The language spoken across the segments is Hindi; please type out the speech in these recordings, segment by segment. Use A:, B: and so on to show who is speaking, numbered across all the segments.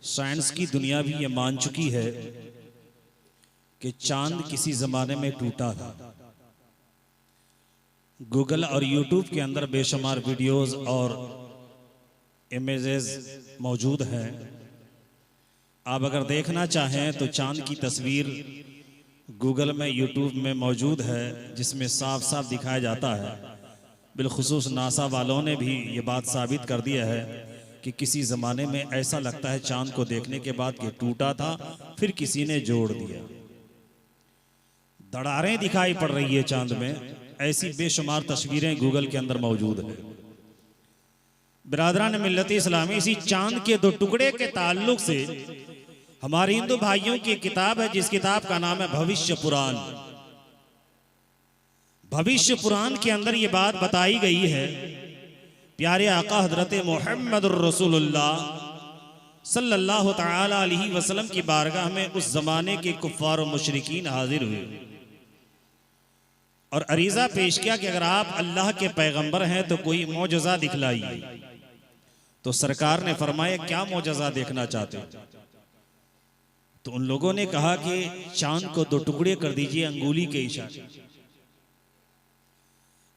A: साइंस की दुनिया भी ये मान चुकी है कि चांद किसी जमाने में टूटा था। गूगल और यूट्यूब के अंदर बेशुमार वीडियोस और इमेजेस मौजूद हैं। आप अगर देखना चाहें तो चांद की तस्वीर गूगल में, यूट्यूब में मौजूद है, जिसमें साफ साफ दिखाया जाता है। बिलखुसूस नासा वालों ने भी ये बात साबित कर दिया है कि किसी ज़माने में ऐसा लगता है चांद को देखने के बाद कि टूटा था, फिर किसी ने जोड़ दिया। दरारें दिखाई पड़ रही है चांद में, ऐसी बेशुमार तस्वीरें गूगल के अंदर मौजूद है। बिरादरान मिल्लत इस्लामी, इसी चांद के दो टुकड़े के ताल्लुक से हमारे हिंदू भाइयों की किताब है, जिस किताब का नाम है भविष्य पुराण। भविष्य पुराण के अंदर ये बात बताई गई है, प्यारे आका हजरत मोहम्मद रसूलुल्लाह सल्लल्लाहु तआला अलैहि वसल्लम की बारगाह में उस जमाने के कुफ्फार और मुशरिकीन हाजिर हुए और अरीजा पेश किया कि अगर आप अल्लाह के पैगंबर हैं तो कोई मौजज़ा दिखलाइए। तो सरकार ने फरमाया, क्या मौजज़ा देखना चाहते हो? तो उन लोगों ने कहा कि चांद को दो टुकड़े कर दीजिए अंगुली के इशारे।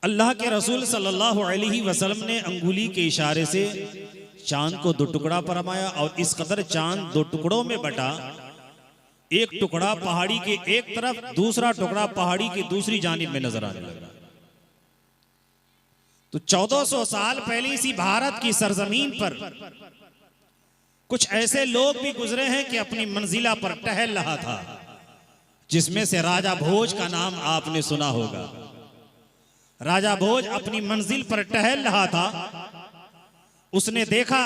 A: अल्लाह के रसूल सल्लल्लाहु अलैहि वसल्लम ने अंगुली के इशारे से चांद को दो टुकड़ा फरमाया और इस कदर चांद दो टुकड़ों में बटा, एक टुकड़ा पहाड़ी के एक तरफ, दूसरा टुकड़ा पहाड़ी की दूसरी जानिब में नजर आने लगा। तो 1400 साल पहले इसी भारत की सरजमीन पर कुछ ऐसे लोग भी गुजरे हैं कि अपनी मंजिला पर टहल रहा था, जिसमें से राजा भोज का नाम आपने सुना होगा। राजा भोज अपनी मंजिल पर टहल रहा था, उसने देखा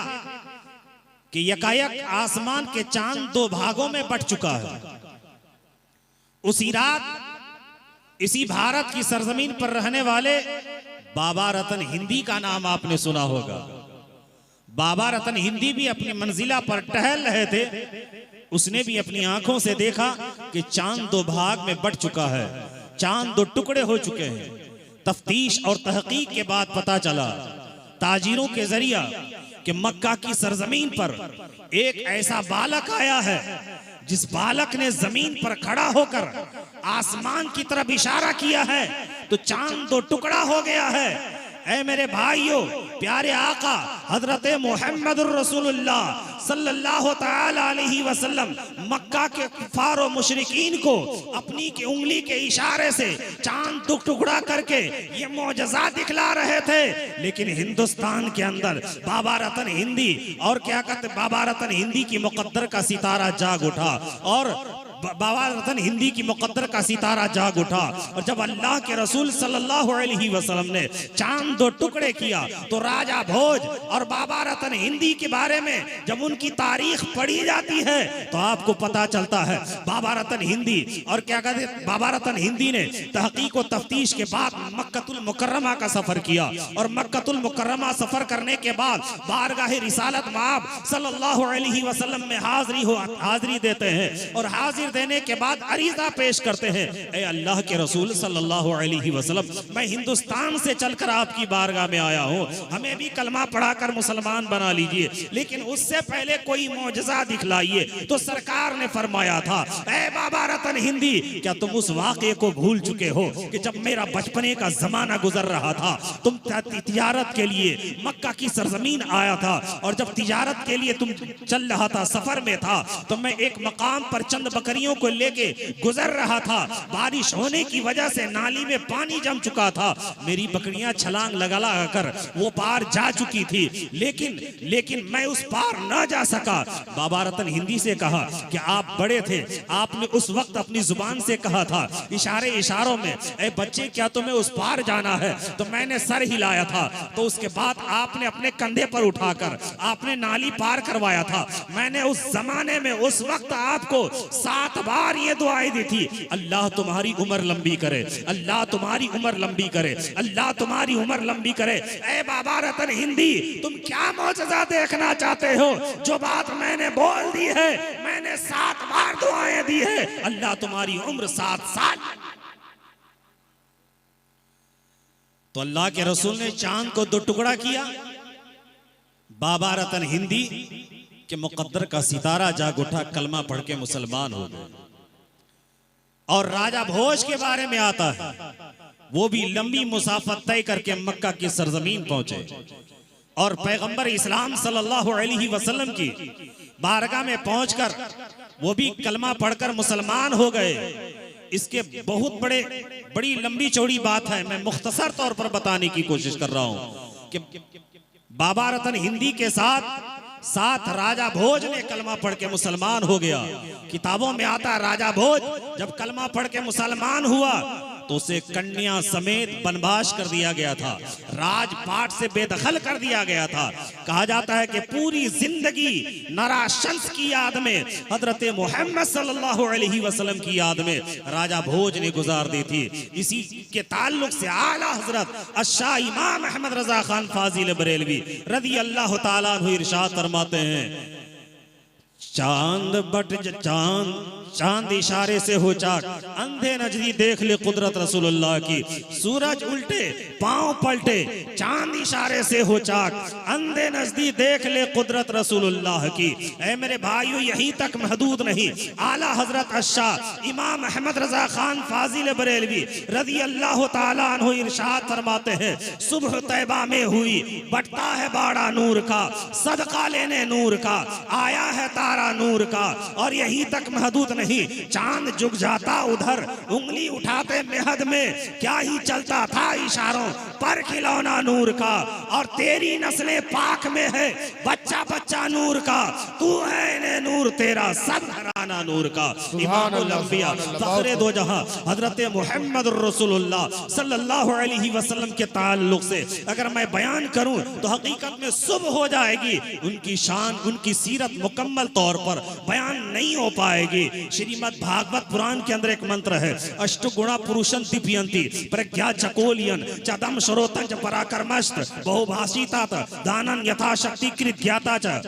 A: कि यकायक आसमान के चांद दो भागों में बट चुका है। उसी रात इसी भारत की सरजमीन पर रहने वाले बाबा रतन हिंदी का नाम आपने सुना होगा। बाबा रतन हिंदी भी अपनी मंजिला पर टहल रहे थे, उसने भी अपनी आंखों से देखा कि चांद दो भाग में बट चुका है, चांद दो टुकड़े हो चुके हैं। तफ्तीश और तहकीक के बाद पता चला ताजिरों के जरिया कि मक्का की सरजमीन पर एक ऐसा बालक आया है, जिस बालक ने जमीन पर खड़ा होकर आसमान की तरफ इशारा किया है तो चांद दो टुकड़ा हो गया है। ऐ मेरे भाइयों, प्यारे आका हजरत मोहम्मद रसूलुल्लाह सल्लल्लाहु तआला अलैहि वसल्लम मक्का के कुफार और मुशरिकीन को अपनी की उंगली के इशारे से चांद दो टुकड़ा करके ये मौजज़ा दिखला रहे थे। लेकिन हिंदुस्तान के अंदर बाबा रतन हिंदी और क्या कहते, बाबा रतन हिंदी की मुकद्दर का सितारा जाग उठा और बाबा रतन हिंदी की मुकद्दर का सितारा जाग उठा। और जब अल्लाह के रसूल सल्लल्लाहु अलैहि वसल्लम ने चांद दो टुकड़े किया तो राजा भोज और बाबा रतन हिंदी के बारे में जब उनकी तारीख पढ़ी जाती है तो आपको पता चलता है बाबा रतन हिंदी और क्या कहते, बाबा रतन हिंदी ने तहकीक और तफ्तीश के बाद मक्कतुल मुकर्रमा का सफर किया और मक्कतुल मुकर्रमा सफर करने के बाद बारगाह रिसालत माब सल्लल्लाहु अलैहि वसल्लम में हाजिरी देते हैं और हाजिर देने के बाद अरीजा पेश करते हैं, ऐ अल्लाह के रसूल सल्लल्लाहु अलैहि वसल्लम, मैं हिंदुस्तान से चलकर आपकी बारगाह में आया हूं, हमें भी कलमा पढ़ाकर मुसलमान बना लीजिए, लेकिन उससे पहले कोई मौजज़ा दिखलाइए। तो सरकार ने फरमाया था, ऐ बाबा रतन हिंदी, क्या तुम उस वाक़े को भूल चुके हो कि जब मेरा बचपने का जमाना गुजर रहा था, तुम तिजारत के लिए मक्का की सरजमीन आया था और जब तिजारत के लिए तुम चल रहा था, सफर में था, तो मैं एक मकाम पर चंद बकरियों को लेके गुजर रहा था। बारिश होने की वजह से नाली में पानी जम चुका था, मेरी बकरियां छलांग लगा कर वो पार जा चुकी थी, लेकिन मैं उस पार ना जा सका। बाबा रतन हिंदी से कहा कि आप बड़े थे, आपने उस वक्त अपनी जुबान से कहा था इशारों में, ए बच्चे क्या तुम्हें उस पार जाना है? तो मैंने सर हिलाया था, तो उसके बाद आपने अपने कंधे पर उठाकर आपने नाली पार करवाया था। मैंने उस जमाने में उस वक्त आपको 7 बार ये दुआएं दी थी, अल्लाह तुम्हारी उम्र लंबी करे, अल्लाह तुम्हारी उम्र लंबी करे, अल्लाह तुम्हारी उम्र लंबी करे। ऐ बाबा रतन हिंदी, तुम क्या मौजज़ा देखना चाहते हो? जो बात मैंने बोल दी है, मैंने 7 बार दुआएं दी है, अल्लाह तुम्हारी उम्र 7 साल। तो अल्लाह के रसूल ने चांद को दो टुकड़ा किया। बाबा रतन हिंदी कि मुकद्दर का सितारा जाग उठा, कलमा पढ़ के मुसलमान हो गए। और राजा भोज के बारे में आता है, वो भी लंबी मुसाफत तय करके मक्का की सरजमीन पहुंचे और पैगंबर इस्लाम सल्लल्लाहु अलैहि वसल्लम की बारगाह में पहुंचकर वो भी कलमा पढ़कर मुसलमान हो गए। इसके बहुत बड़ी लंबी चौड़ी बात है, मैं मुख्तसर तौर पर बताने की कोशिश कर रहा हूं कि बाबा रतन हिंदी के साथ राजा भोज ने कलमा पढ़ के मुसलमान हो गया। किताबों में आता है राजा भोज जब कलमा पढ़ के मुसलमान हुआ तो उसे कन्या समेत बनवास कर दिया गया था, राजपाट से बेदखल कर दिया गया था। कहा जाता है कि पूरी जिंदगी नराशंस की याद में, हजरत मोहम्मद सल्लल्लाहु अलैहि वसल्लम की याद में राजा भोज ने गुजार दी थी। इसी के ताल्लुक से आला हजरत अशाह इमाम अहमद रजा खान फाजिल बरेलवी रज़ी अल्लाह ताला अन्हु इरशाद फरमाते हैं, चांद इशारे से हो चाक, अंधे नजरी देख ले कुदरत रसूलुल्लाह की। सूरज उल्टे पांव पलटे, चांद इशारे से हो चाक, अंधे नजरी देख ले कुदरत रसूलुल्लाह की। ऐ मेरे भाइयों, यहीं तक महदूद नहीं, आला हजरत अशाह इमाम अहमद रजा खान फाजिल बरेलवी रज़ी अल्लाह ताला अन्हु इरशाद फरमाते हैं, सुबह तैबा में हुई बटता है बाड़ा नूर का, सदका लेने नूर का आया है तारा नूर का। और यहीं तक महदूद नहीं, चांद झुक जाता उधर, उंगली उठाते मेहद में, क्या ही चलता था इशारों पर खिलौना नूर का। और तेरी नस्लें पाक में है बच्चा बच्चा नूर का, तू है इन्हें नूर तेरा सब घराना नूर का। इमामुल अंबिया फखरे दो जहां हजरत मोहम्मद रसूलुल्लाह सल्लल्लाहु अलैहि वसल्लम के ताल्लुक से अगर मैं बयान करूं तो हकीकत में सुबह हो जाएगी। उनकी शान, उनकी सीरत मुकम्मल तौर पर बयान नहीं हो पाएगी। श्रीमद् भागवत पुराण के अंदर एक मंत्र है, अष्टगुणा पुरुषं दीपयन्ति प्रज्ञा चकोलियन चदम श्रोतंच पराक्रमस्त बहुभाषी तात दानन यथाशक्ति कृत ज्ञाता च।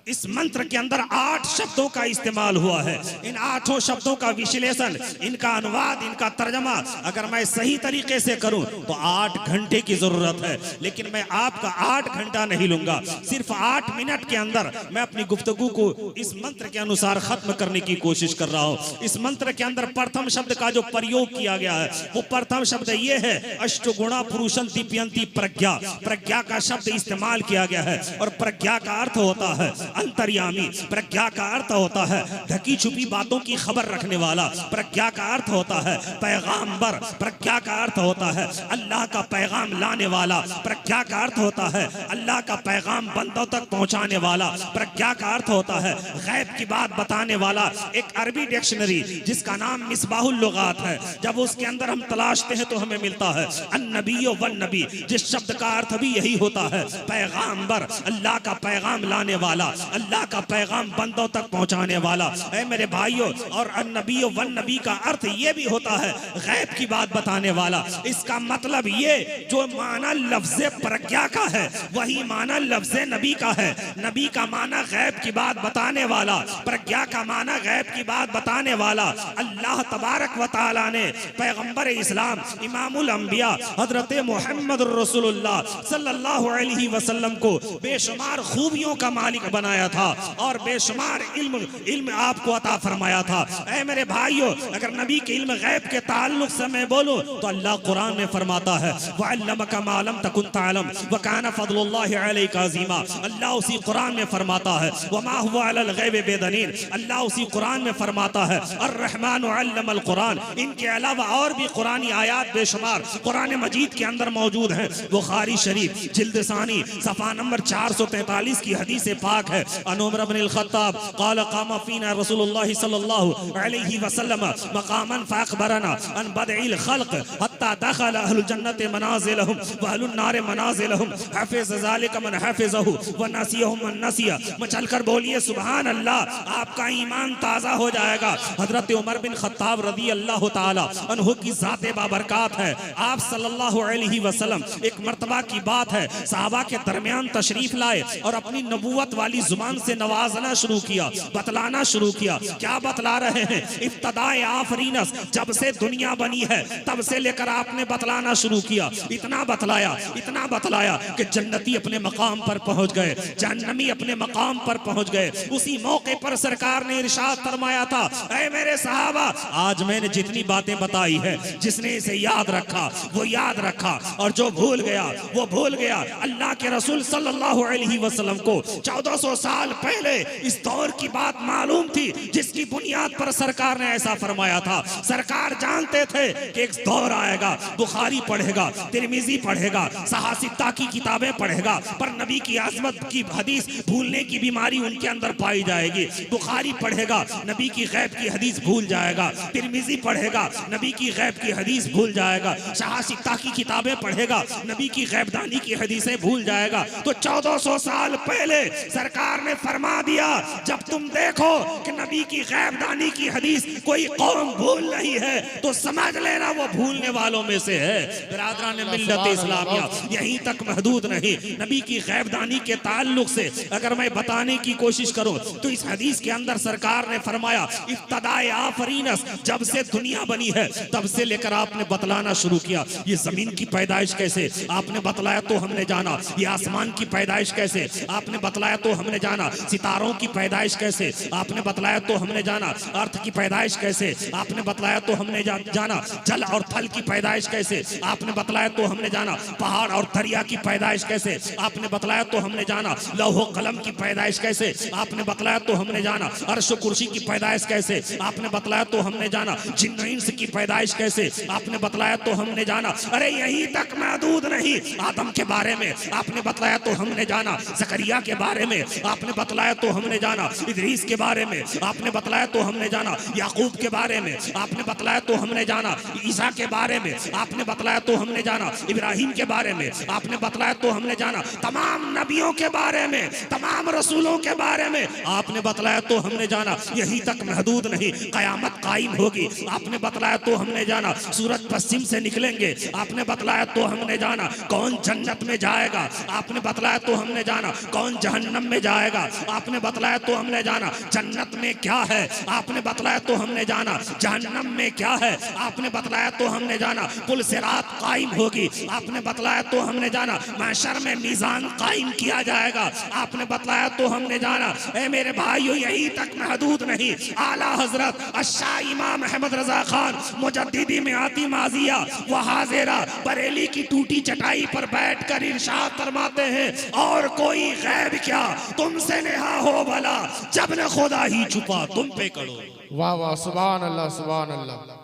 A: इस मंत्र के अंदर 8 शब्दों का इस्तेमाल हुआ है। इन 8 शब्दों का विश्लेषण, इनका अनुवाद, इनका तर्जमा अगर मैं सही तरीके से करूं तो 8 घंटे की जरूरत है। लेकिन मैं आपका 8 घंटा नहीं लूंगा, सिर्फ 8 मिनट के अंदर मैं अपनी गुफ्तगू को इस मंत्र के अनुसार खत्म करने की कोशिश कर रहा हूं। इस मंत्र के अंदर प्रथम शब्द का जो प्रयोग किया गया है वो प्रथम शब्द ये है, अष्टगुणा पुरुषं दीपयन्ति प्रज्ञा। प्रज्ञा का शब्द इस्तेमाल किया गया है और प्रज्ञा का अर्थ होता है अंतर्यामी। प्रज्ञा का अर्थ होता है ढकी छुपी बातों की खबर रखने वाला। प्रज्ञा का अर्थ होता है पैगाम्बर। प्रज्ञा का अर्थ होता है अल्लाह का पैगाम लाने वाला। प्रज्ञा का अर्थ होता है अल्लाह का पैगाम बंदों तक पहुंचाने वाला। प्रज्ञा का अर्थ होता है गैब की बात बताने वाला। एक अरबी डिक्शनरी जिसका नाम मिसबाहुल लुगात है, जब उसके अंदर हम तलाशते हैं तो हमें मिलता है अन्नबियो वन नबी, जिस शब्द का अर्थ भी यही होता है पैगाम्बर, अल्लाह का पैगाम लाने वाला, अल्लाह का पैगाम बंदों तक पहुंचाने वाला। ऐ मेरे भाइयों, और अन्नबियो वन नबी का अर्थ ये भी होता है गैब की बात बताने वाला। इसका मतलब ये जो माना लफ्ज़ प्रज्ञा का है वही माना लफ्ज़ नबी का है। नबी का माना गैब की बात बताने वाला, प्रज्ञा का माना गैब की बात बताने वाला। अल्लाह तबारक व तआला ने पैगंबर इस्लाम इमामुल अंबिया हजरत मोहम्मद रसूलुल्लाह सल्लल्लाहु अलैहि वसल्लम को बेशुमार खूबियों का मालिक बनाया था और बेशुमार इल्म आपको अता फरमाया था। ऐ मेरे भाइयों, अगर नबी के इल्म गैब के ताल्लुक से मैं बोलूं तो अल्लाह कुरान में फरमाता है वअल्लमका मा लम तकुन तअलम व कान फज़लुल्लाहि अलैका अज़ीमा। अल्लाह उसी कुरान में फरमाता है वमा हुवा अलल गैबि बेदनीन। अल्लाह उसी कुरान में फरमाता है अर्रहमान अल्लमल कुरान। इनके अलावा और भी कुरानी आयात बेशुमार कुरान मजीद के अंदर मौजूद हैं। बुखारी शरीफ जिल्द सानी सफ़ा नंबर 443 की हदीस पाक है, अन उमर इब्न अल-खत्ताब क़ाल क़ाम फ़ीना रसूलुल्लाह सल्लल्लाहु अलैहि वसल्लम मक़ामन फ़अख़बरना अन बदइल ख़ल्क़ हत्ता दख़ल अहलुल जन्नति मनाज़िलहुम व अहलुन नार मनाज़िलहुम हफ़िज़ ज़ालिका मन हफ़िज़हु व नसियहु मन नसिया। चलकर बोलिए सुभान अल्लाह, आपका ईमान ताज़ा हो जाएगा। हज़रत उमर बिन ख़त्ताब रज़ी अल्लाह ताला अन्हु की ज़ात बाबरकात है। आप सल्लल्लाहु अलैहि वसल्लम एक मर्तबा की बात है, सहाबा के दरमियान तशरीफ लाए और अपनी नबूवत वाली जुबान से नवाजना शुरू किया, बतलाना शुरू किया। क्या बतला रहे हैं? इब्तदाए आफरीनस, जब से दुनिया बनी है तब से लेकर आपने बतलाना शुरू किया, इतना बतलाया कि जन्नती अपने मकाम पर पहुंच गए, जहन्नमी अपने मकाम पर पहुंच गए। उसी मौके पर सरकार ने इरशाद फरमाया था, ऐ मेरे सहाबा, आज मैंने जितनी बातें बताई है, जिसने इसे याद रखा वो याद रखा, और जो भूल गया वो भूल गया। अल्लाह के रसूल सल्लल्लाहु अलैहि वसल्लम को 1400 साल पहले इस दौर की बात मालूम थी, जिसकी बुनियाद पर सरकार ने ऐसा फरमाया था। सरकार जानते थे कि एक दौर आएगा, बुखारी पढ़ेगा, तिरमिजी पढ़ेगा, सहासित्ता की किताबें पढ़ेगा, पर नबी की आजमत की हदीस भूलने की बीमारी उनके अंदर पाई जाएगी। बुखारी पढ़ेगा, नबी की गैब की हदीस भूल जाएगा, तिरमिजी पढ़ेगा, नबी की गैब की हदीस भूल जाएगा, सहासित्ता की किताबें पढ़ेगा, नबी की गैबदानी की हदीसें भूल जाएगा। तो 1400 साल पहले सरकार ने फरमा दिया, जब तुम देखो कि नबी की गैबदानी की हदीस कोई कौम भूल रही है, तो समझ लेना वो भूलने वालों में से है। बिरादरान मिल्लत इस्लामिया, यहीं तक महदूद नहीं, नबी की गैबदानी के ताल्लुक से अगर मैं बताने की कोशिश करूं तो इस हदीस के अंदर सरकार ने फरमाया, इब्तदाए आफरीनस, जब से दुनिया बनी है तब से लेकर आपने बतलाना शुरू किया। ये जमीन की पैदाइश कैसे, आपने बतलाया तो हमने जाना। ये आसमान की पैदाइश कैसे, आपने बतलाया तो हमने जाना। सितारों की पैदाइश कैसे, आपने बतलाया तो हमने जाना। अर्थ की पैदाइश कैसे, आपने बतलाया तो हमने जाना। जल और थल की पैदाइश कैसे, आपने बतलाया तो हमने जाना। पहाड़ और दरिया की पैदाइश कैसे, आपने बतलाया तो हमने जाना। लौह कलम की पैदाइश कैसे, आपने बतलाया तो हमने जाना। अर्श कुर्सी की पैदाइश कैसे, आपने बतलाया तो हमने जाना। जिन्न इंस की पैदाइश कैसे, आपने बतलाया तो हमने जाना। अरे यहीं तक महदूद नहीं, आदम के बारे में आपने बतलाया तो हमने जाना। जकरिया के बारे में आपने बतलाया तो हमने जाना। इदरीस के बारे में आपने बतलाया तो हमने जाना। याकूब के बारे में आपने बतलाया तो हमने जाना। ईसा के बारे में आपने बतलाया तो हमने जाना। इब्राहिम के बारे में आपने बतलाया तो हमने जाना। तमाम नबियों के बारे में, तमाम रसूलों के बारे में आपने बतलाया तो हमने जाना। यहीं तक महदूद नहीं, कयामत कायम होगी, आपने बतलाया तो हमने जाना। सूरज पश्चिम से निकलेंगे, आपने बतलाया तो हमने जाना। कौन जन्नत में जाएगा, आपने बतलाया तो हमने जाना। कौन जहन्नम में जाएगा, आपने बतलाया तो हमने जाना। जन्नत में क्या है, आपने बतलाया तो हमने जाना। जहन्नम में क्या है, आपने बतलाया तो हमने जाना। पुल सिरात कायम होगी, आपने बतलाया तो हमने जाना। महशर में मीज़ान कायम किया जाएगा, आपने बतलाया तो हमने जाना। ए मेरे भाइयों, यही तक महदूद नहीं, आला हजरत अशाह इमाम अहमद रजा खान मुजद्दिदी में आती माजिया व हाजिरा बरेली की टूटी चटाई पर बैठकर इरशाद फरमाते हैं, और कोई गैब क्या तुमसे नेहा हो भला, जब न खुदा ही छुपा तुम पे करो।
B: वाह वाह, सुभान अल्लाह, सुभान अल्लाह।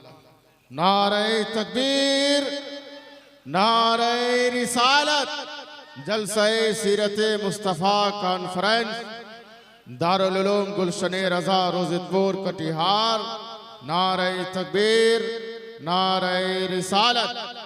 B: नारे तकबीर, नारे रिसालत, जलसे सीरते मुस्तफ़ा कॉन्फ्रेंस, दारुल उलूम गुलशन रजा रोज़िदपुर कटिहार। नारे तकबीर, नारे रिसालत।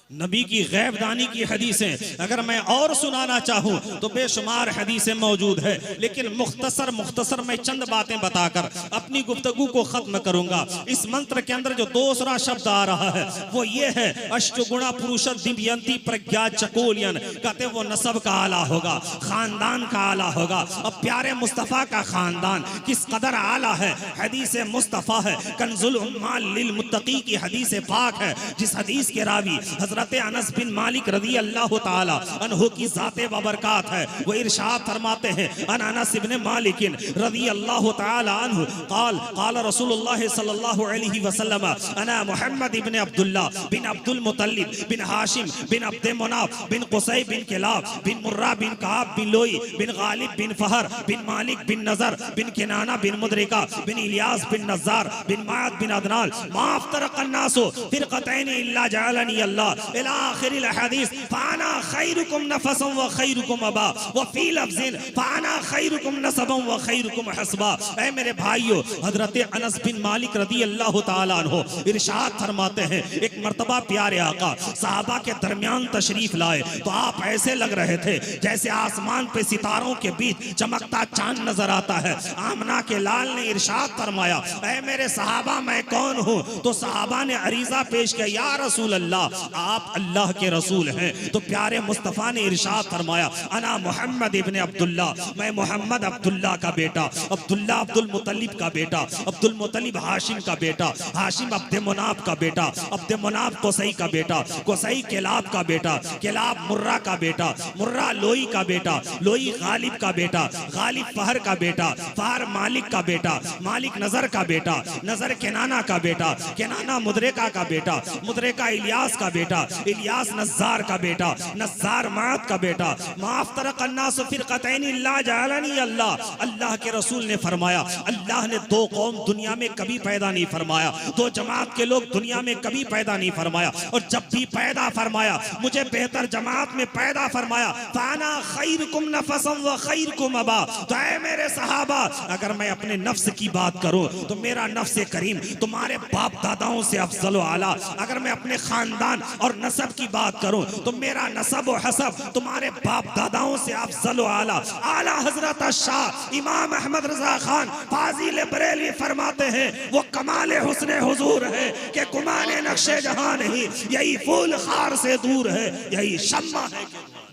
A: नबी की गैबदानी की हदीसें अगर मैं और सुनाना चाहूं तो बेशुमार हदीसें मौजूद है, लेकिन मुख्तसर मैं चंद बातें बताकर अपनी गुफ्तगू को खत्म करूंगा। इस मंत्र के अंदर जो दूसरा शब्द आ रहा है वो ये है, अष्टगुणा पुरुष दिव्यंती प्रज्ञा चकोलियन, कहते वो नसब का आला होगा, खानदान का आला होगा। अब प्यारे मुस्तफ़ा का खानदान किस कदर आला है, हदीस मुस्तफ़ा है, कंजुल उम्माल लिल मुत्तकी की हदीस पाक है, जिस हदीस के रावी हजरत अनस बिन मालिक रज़ी अल्लाह ताला अन्हु की ज़ाते व बरकात है। वो इरशाद फरमाते हैं, अनस इब्न मालिक रज़ी अल्लाह ताला अन्हु क़ाल क़ाल रसूलुल्लाह सल्लल्लाहु अलैहि वसल्लम, अना मुहम्मद इब्न अब्दुल्लाह बिन अब्दुल मुत्तलिब बिन हाशिम बिन अब्द मुनाफ बिन क़ुसै बिन किलाब बिन मुर्रा बिन कआब बिन लोई बिन गालिब बिन फहर बिन मालिक बिन नज़र बिन किनाना बिन मुदरिका बिन इलियास बिन नज़ार बिन माद बिन अदनान, मा अफ्तरक़ अन्नासु फ़िरक़तैन इल्ला जअलनी अल्लाह इला आखिरिल हदीस, फाना खैरुकुम नफसन व खैरुकुम अबा व फी लफ्ज़िन फाना खैरुकुम नसबन व खैरुकुम हसबा। ऐ मेरे भाइयों, हजरत अनस बिन मालिक रज़ी अल्लाह ताला अन्हु इरशाद फरमाते हैं, एक मर्तबा प्यारे आका सहाबा के दरमियान तशरीफ लाए तो आप ऐसे लग रहे थे जैसे आसमान पे सितारों के बीच चमकता चांद नजर आता है। आमना के लाल ने इरशाद फरमाया, ऐ मेरे सहाबा मैं कौन हूँ? तो सहाबा ने अरीजा पेश किया, या रसूल अल्लाह आप अल्लाह के रसूल हैं। तो प्यारे मुस्तफ़ा ने इरशाद फरमाया, अना मोहम्मद इब्ने अब्दुल्ला, मैं मोहम्मद अब्दुल्ला का बेटा, अब्दुल्ला अब्दुल मुतलिब का बेटा, अब्दुल मुतलिब हाशिम का बेटा, हाशिम अब्दे मुनाफ का बेटा, अब्दे मुनाफ कुसई का बेटा, कुसई किलाब का बेटा, किलाब मुर्रा का बेटा, मुर्रा लोई का बेटा, लोई गालिब का बेटा, गालिब फहर का बेटा, फहर मालिक का बेटा, मालिक नजर का बेटा, नजर केनाना का बेटा, केनाना मुदरेका का बेटा, मुदरेका इलियास का बेटा, इलियास नज़ार का बेटा, नज़ार मात का बेटा। माफ तरक़न्नास फ़िरक़तैन इल्ला जअलनी अल्लाह, अल्लाह के रसूल ने फरमाया, अल्लाह ने दो कौम दुनिया में कभी पैदा नहीं फरमाया, दो जमात के लोग दुनिया में कभी पैदा नहीं फरमाया, और जब भी पैदा फरमाया मुझे बेहतर जमात में पैदा फरमाया। फाना खैरुकुम नफसन व खैरुकुम अबा, तो ऐ मेरे सहाबा, अगर मैं अपने नफ्स की बात करूं तो मेरा नफ्स करीम तुम्हारे बाप दादाओं से अफजल आला, अगर मैं अपने खानदान और नसब की बात करूं तो मेरा नसब और हसब तुम्हारे बाप दादाओं से अफजल आला। आला हजरत शाह इमाम अहमद रजा खान फाजिल बरेली फरमाते हैं, वो कमाल हुस्न हुजूर है कि गुमाने नक्शे जहां नहीं, यही फूल खार से दूर है, यही शम्मा है।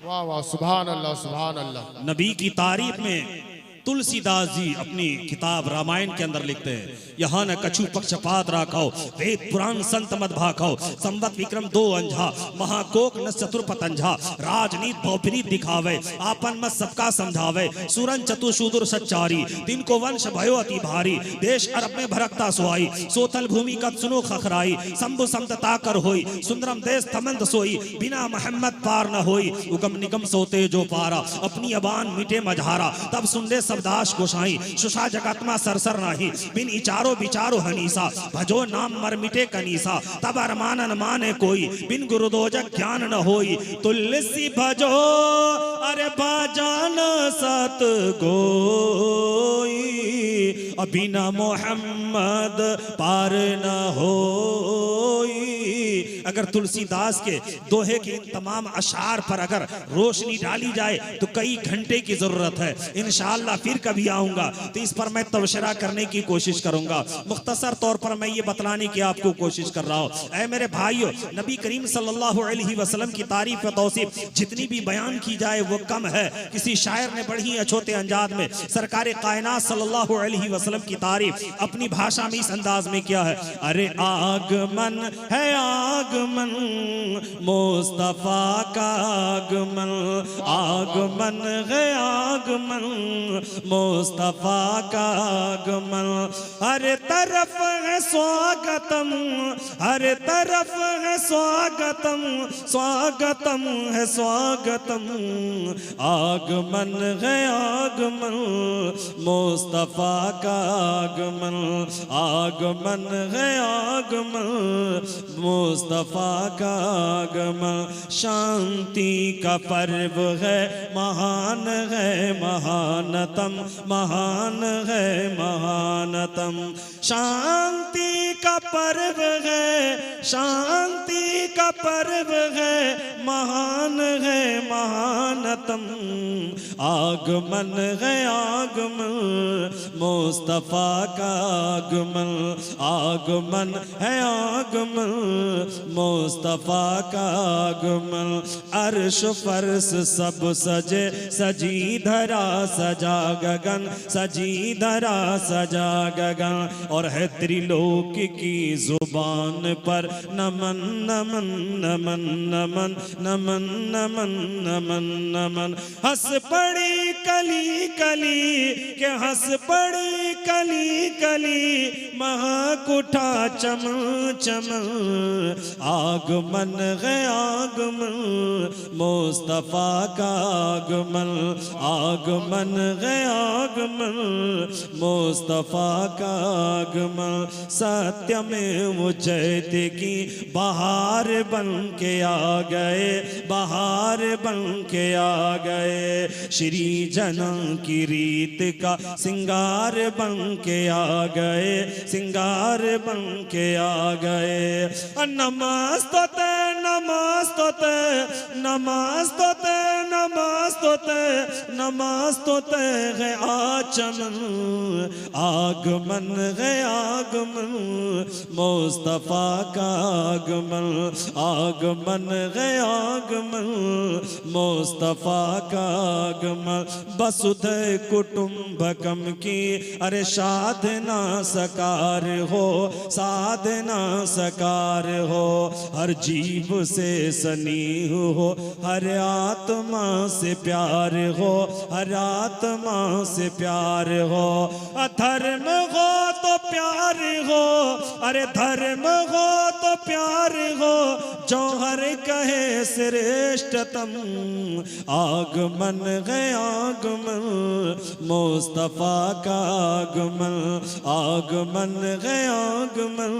B: वाह वाह, सुभान अल्लाह सुभान अल्लाह।
A: नबी की तारीफ में तुलसीदास जी अपनी किताब रामायण के अंदर लिखते हैं, यहाँ न कछु पक्षपात राखाओ, वेद पुराण संत मत भाखाओ, संवत विक्रम दो अंझा, महाकोक न चतुर्पतंझा, राजनीत बहुप्रीत दिखावे, आपन मत सबका समझावे, सुरन चतुशूदुर सच्चारी, दिन को वंश भयो अति भारी, देश अरब में भरकता सुहाई, सोतल भूमि कब सुनो खखराई, शंभु समता कर होई, सुंदरम देश तमंद सोई, बिना मोहम्मद पार न होई, उगम निगम सोते जो पारा, अपनी अबान मिटे मझारा, तब सुन ले सबदाश गोसाई, सुषा जगतमा सरसर नाही, बिन इचारो विचारो हनीसा, भजो नाम मर मिटे कनीसा, तब अरमान न माने कोई, बिन गुरुदोजक ज्ञान न होई, तुलसी भजो अरे बाजान सत गोई, बिना मोहम्मद पार न होई। अगर तुलसीदास के दोहे के इन तमाम अशार पर अगर रोशनी डाली जाए तो कई घंटे की जरूरत है। इंशाअल्लाह फिर कभी आऊंगा तो इस पर मैं तबसरा करने की कोशिश करूंगा। मुख्तसर तौर पर मैं ये बतलाने की आपको कोशिश कर रहा हूँ। ऐ मेरे भाइयों, नबी करीम सल्लल्लाहु अलैहि वसल्लम की तारीफ व तौसीफ जितनी भी बयान की जाए वो कम है। किसी शायर ने बड़ी अछोते अंदाज में सरकार कायनात सल्लल्लाहु अलैहि वसल्लम की तारीफ अपनी भाषा में इस अंदाज में किया है, अरे आगमन है आगमन मुस्तफा का आगमन, आगमन है आगमन मुस्तफा का आगमन, हर तरफ है स्वागतम, हर तरफ है स्वागतम, स्वागतम है स्वागतम, आगमन है आगमन मुस्तफा का आगमन, आगमन है आगमन मुस्तफा का आगमन, शांति का पर्व है महान है महानतम, महान है महानतम, शांति का पर्व है, शांति का पर्व है, महान है महानतम, आगमन है आगमन मुस्तफा का आगमन, आगमन है आगमन मुस्तफा का आगमन, अर्श फर्श सब सजे सजी धरा सजा गगन, सजी धरा सजा गगन, और है त्रिलोक की जुबान पर नमन नमन नमन नमन नमन नमन नमन नमन, हंस पड़ी कली कली के हंस पड़ी कली कली, महक उठा चम चम, आगमन है आगमन मुस्तफा का आगमन, आगमन है आगमन मुस्तफा का आगमन, सत्य में वो जयते की बहार बन के आ गए, बहार बन के आ गए, श्री जनों की रीत का सिंगार बन के आ गए, सिंगार बन के आ गए, नमस्तुते नमस्तुते नमस्तुते नमस्तुते नमस्तुते है आचमन, आगमन है आगमन मुस्तफा का आगमन, आगमन है आगमन मुस्तफ़ा का आगमन वसुधैव कुटुंबकम की अरे साधना सकार हो साधना सकार हो हर जीव से स्नेह हो हर आत्मा से प्यार हो हर आत्मा से प्यार हो अधर्म हो तो प्यार हो अरे धर्म हो तो प्यार हो जौहर कहे श्रेष्ठतम आगमन है आगमन मुस्तफ़ा का आगमन आगमन है आगमन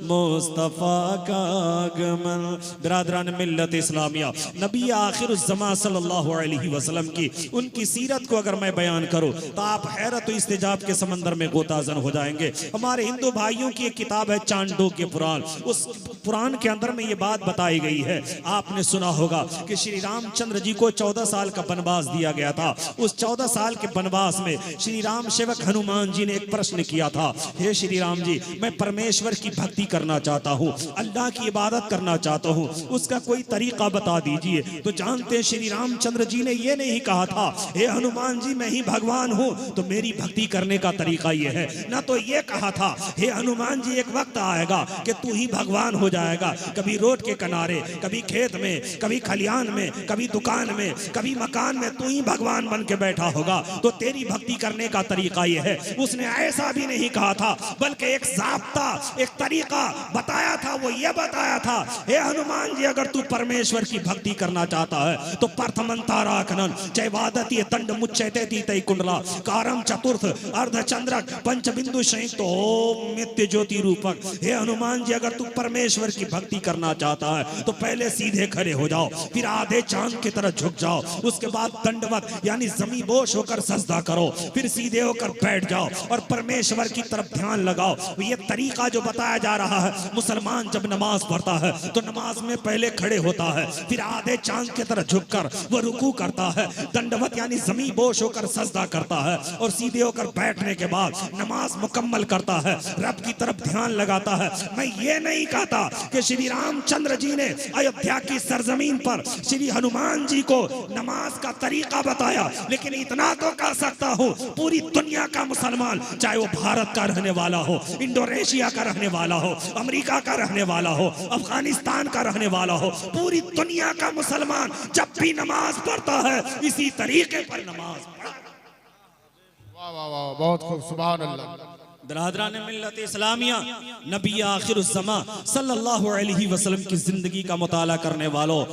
A: मुस्तफ़ा का आगमन। बिरादरान मिल्लत इस्लामिया नबी आखिर ज़मां सल्लल्लाहु अलैहि वसल्लम की उनकी सीरत को अगर मैं बयान करूं तो आप हैरत व इस्तिजाब के समंदर में गोताज़न हो जाएंगे। हमारे हिंदू भाइयों की एक किताब है चांदोग्य पुराण, उस पुराण के अंदर में ये बात बताई गई है। आपने सुना होगा कि श्री रामचंद्र जी को 14 साल का वनवास दिया गया था। उस 14 साल के वनवास में श्री राम सेवक हनुमान जी ने एक प्रश्न किया था, हे श्री राम जी मैं परमेश्वर की भक्ति करना चाहता हूँ, अल्लाह की इबादत करना चाहता हूँ, उसका कोई तरीका बता दीजिए। तो जानते हैं श्री रामचंद्र जी ने ये नहीं कहा था हे हनुमान जी मैं ही भगवान हूँ तो मेरी भक्ति करने का तरीका ये है, ना तो ये कहा था हे हनुमान जी एक वक्त आएगा कि तू ही भगवान हो जाएगा, कभी रोड के किनारे कभी खेत में कभी खलियान में कभी दुकान में कभी मकान में तू ही भगवान बन के बैठा होगा तो तेरी भक्ति करने का तरीका ये है। उसने ऐसा भी नहीं कहा था बल्कि एक ज़ाब्ता एक तरीका बताया था, वो ये बताया था हे हनुमान जी अगर तू परमेश्वर की भक्ति करना चाहता है तो प्रथमंताराखनन चैवादती दंड मुच्चैतेति तै कुंडला कारम चतुर्थ अर्धचंद्रक पंचबिंदु संयुक्त ओम नित्य ज्योति रूपक। हे हनुमान जी अगर तू परमेश्वर की भक्ति करना चाहता है तो पहले सीधे खड़े हो जाओ, फिर आधे चांद की तरह झुक जाओ, उसके बाद दंडवत यानी जमी बोश होकर सजदा करो, फिर सीधे होकर बैठ जाओ और परमेश्वर की तरफ ध्यान लगाओ। ये तरीका जो बताया जा रहा है, मुसलमान जब नमाज पढ़ता है तो नमाज में पहले खड़े होता है, फिर आधे चांद की तरह झुककर वो रुकू करता है, दंडवत यानी जमी बोश होकर सजदा करता है और सीधे होकर बैठने के बाद नमाज मुकम्मल करता है, रब की तरफ ध्यान लगाता है। मैं ये नहीं कहता कि श्री रामचंद्र जी ने अयोध्या की सरजमीन पर श्री हनुमान जी को नमाज का तरीका बताया, लेकिन इतना तो कह सकता हूँ पूरी दुनिया का मुसलमान चाहे वो भारत का रहने वाला हो, इंडोनेशिया का रहने वाला हो, अमेरिका का रहने वाला हो, अफगानिस्तान का रहने वाला हो, पूरी दुनिया का मुसलमान जब भी नमाज पढ़ता है इसी तरीके पर नमाज पढ़ता है।
B: वाह वाह वाह बहुत खूब सुभान अल्लाह।
A: बरादरान मिल्लत इस्लामिया नबी आखिर ज़मां सल्लल्लाहु अलैहि वसल्लम की जिंदगी का मुताला करने वालों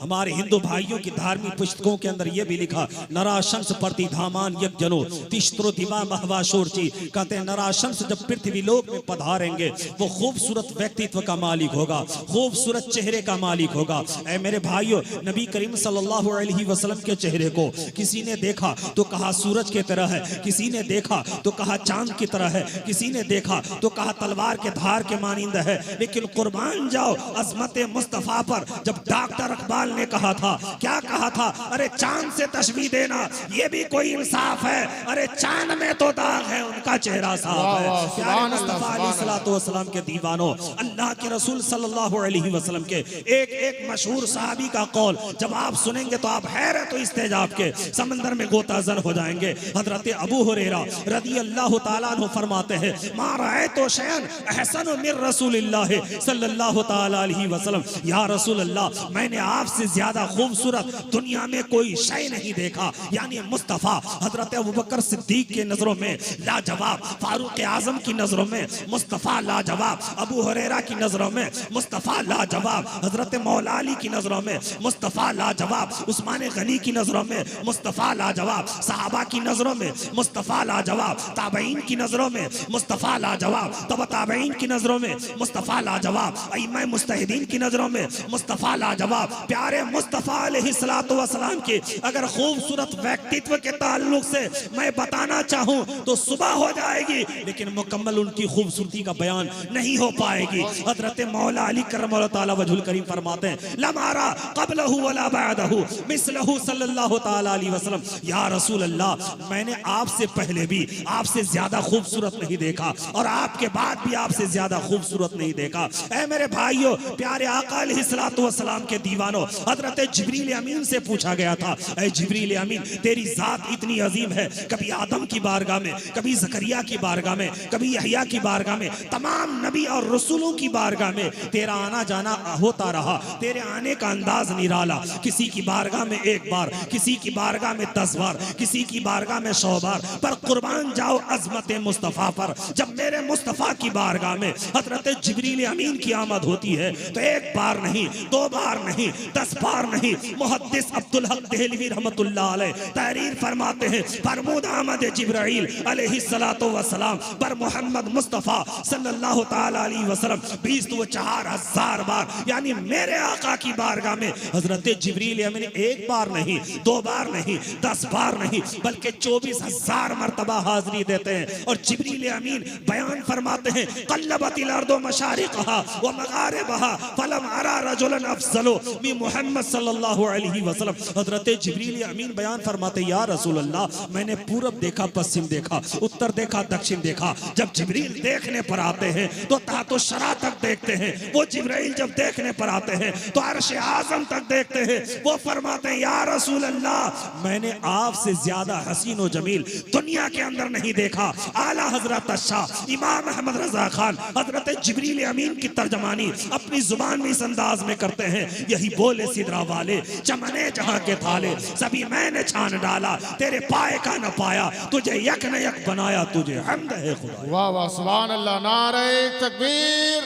A: हमारे हिंदू भाइयों की धार्मिक पुस्तकों के अंदर यह भी लिखा नराशंस प्रति धामान यज्ञ जनो तिश्रो दिवा महवाशोरची, कहते हैं नराशंस जब पृथ्वी लोक में पधारेंगे वो खूबसूरत व्यक्तित्व का मालिक होगा, खूबसूरत चेहरे का मालिक होगा। ऐ मेरे भाइयों नबी करीम सल्लल्लाहु अलैहि वसल्लम के चेहरे को किसी ने देखा तो कहा सूरज की तरह है, किसी ने देखा तो कहा चांद की तरह है, किसी ने देखा तो कहा तलवार के धार के मानिंद है। लेकिन कुर्बान जाओ अजमत मुस्तफा पर जब डॉक्टर अकबाल ने कहा था, क्या कहा था, अरे चांद से तशबीह देना ये भी कोई इंसाफ है, अरे चांद में तो दाग है उनका चेहरा साफ है। प्यारे मुस्तफा अलैहिस्सलातु वस्सलाम के दीवानों अल्लाह के रसूल सल्लल्लाहु अलैहि वसल्लम के एक एक मशहूर सहाबी का कौल जब आप सुनेंगे तो आप हैरत व इस्तेजाब के समंदर में गोताजन हो जाएंगे। हजरत अबू हुरैरा रज़ी अल्लाह ताला अन्हु फरमाते हैं मा रअयतु शयअन अहसन मिन रसूलिल्लाह सल्लल्लाहु ताला अलैहि वसल्लम, या रसूल अल्लाह मैंने आपसे ज्यादा खूबसूरत दुनिया में कोई शय नहीं देखा। यानी मुस्तफा हजरत अबू बकर सिद्दीक के नजरों में लाजवाब, फारूक आजम की नजरों में मुस्तफा लाजवाब, अबू हुरैरा की नजरों में मुस्तफा लाजवाब, हजरत मौला अली की नजरों में मुस्तफा लाजवाब, उस्मान गनी की नजरों में मुस्तफा लाजवाब, सहाबा की नजरों में मुस्तफा लाजवाब, ताबईन की नजरों में मुस्तफा लाजवाब, तब ताबईन की नजरों में मुस्तफा लाजवाब, अइम्मा मुज्तहिदीन की नजरों में मुस्तफा लाजवाब। प्यारे मुस्तफा अलैहिस्सलातु वस्सलाम के अगर खूबसूरत व्यक्तित्व के ताल्लुक से मैं बताना चाहूं तो सुबह हो जाएगी, लेकिन मुकम्मल उनकी खूबसूरती का बयान नहीं हो पाएगी। हजरत मौला अली करमल्लाहु ताला वजहुल करीम फरमाते हैं, लमारा क़ब्लहु वला बअदहु मिस्लहु सल्लल्लाहु ताला अलैहि वसल्लम। या रसूल अल्लाह, मैंने आपसे पहले भी आपसे ज्यादा खूबसूरत नहीं देखा और आपके बाद भी आपसे ज्यादा खूबसूरत नहीं देखा। ऐ मेरे भाइयों, प्यारे आका अलैहिस्सलातु वस्सलाम के दीवानों, हजरत जिब्रील अमीन से पूछा गया था, ऐ जिब्रील अमीन, तेरी जात इतनी अजीम है, कभी आदम की बारगाह में, कभी जकरिया की बारगाह में, कभी यहया की बारगाह में, तमाम नबी और रसूलों की बारगाह में तेरा आना जाना होता रहा। तेरे आने का अंदाज निराला, किसी की बारगाह में 1 बार, किसी की बारगाह में 10 बार, किसी की बारगाह में 100 बार, पर कुर्बान जाओ अजमत मुस्तफ़ा पर। जब मेरे मुस्तफ़ा की बारगाह में हजरत जिब्रील अमीन की आमद होती है तो 1 बार नहीं, 2 बार नहीं, 10 बार नहीं। मुहद्दिस अब्दुल हक देहलवी रहमतुल्लाह अलैह तहरीर फरमाते हैं, फरमूद आमद जिब्राइल अलैहिस्सलातु वस्सलाम पर मोहम्मद मुस्तफ़ा सल्लल्लाहु ताला अलैहि वसल्लम 24,000 बार, यानी मेरे आका की बारगाह में हजरत जिब्रील अमीन 1 बार नहीं, 2 बार नहीं, 10 बार नहीं, बल्कि 24,000 मरतबा हाजिरी देते हैं। और जिब्रील अमीन बयान फरमाते हैं, क़ल्लबतिल अर्दु मशारिक़हा व मग़ारिबहा फलम अरा रजुलन अफ़ज़लु मिन मुहम्मद सल्लल्लाहु अलैहि वसल्लम। हजरत जिब्रील अमीन बयान फरमाते, या रसूल अल्लाह, मैंने पूरब देखा, पश्चिम देखा, उत्तर देखा, दक्षिण देखा। जब जिब्रील देखने पर आते हैं तो तातो शरा तक देखते हैं। वो जिब्राइल जब देखने पर आते हैं तो अर्श आज़म तक देखते हैं। वो फरमाते हैं, या रसूल अल्लाह, मैंने आपसे ज्यादा हसीन व जमील दुनिया के अंदर नहीं देखा। आला हजरत शाह इमाम अहमद रजा खान हजरत जिब्रील अमीन की तर्जमानी अपनी जुबान में इस अंदाज में करते हैं, यही बोले सिदरा वाले, चमने जहां के थाले, सभी मैंने छान डाला, तेरे पाए का न पाया, तुझे यक न यक बनाया, तुझे हम्द है खुदा।
B: वाह वाह, सुभान अल्लाह। नारे तकबीर,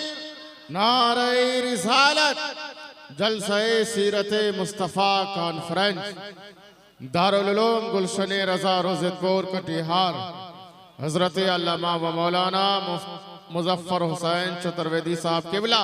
B: नारे रिसालत। जलसे सीरत मुस्तफ़ा कॉन्फ्रेंस, दारुल उलूम गुलशन रजा रोज़तपुर कटिहार, हजरत अल्लामा व मौलाना मुजफ्फर हुसैन चतुर्वेदी साहब क़िबला।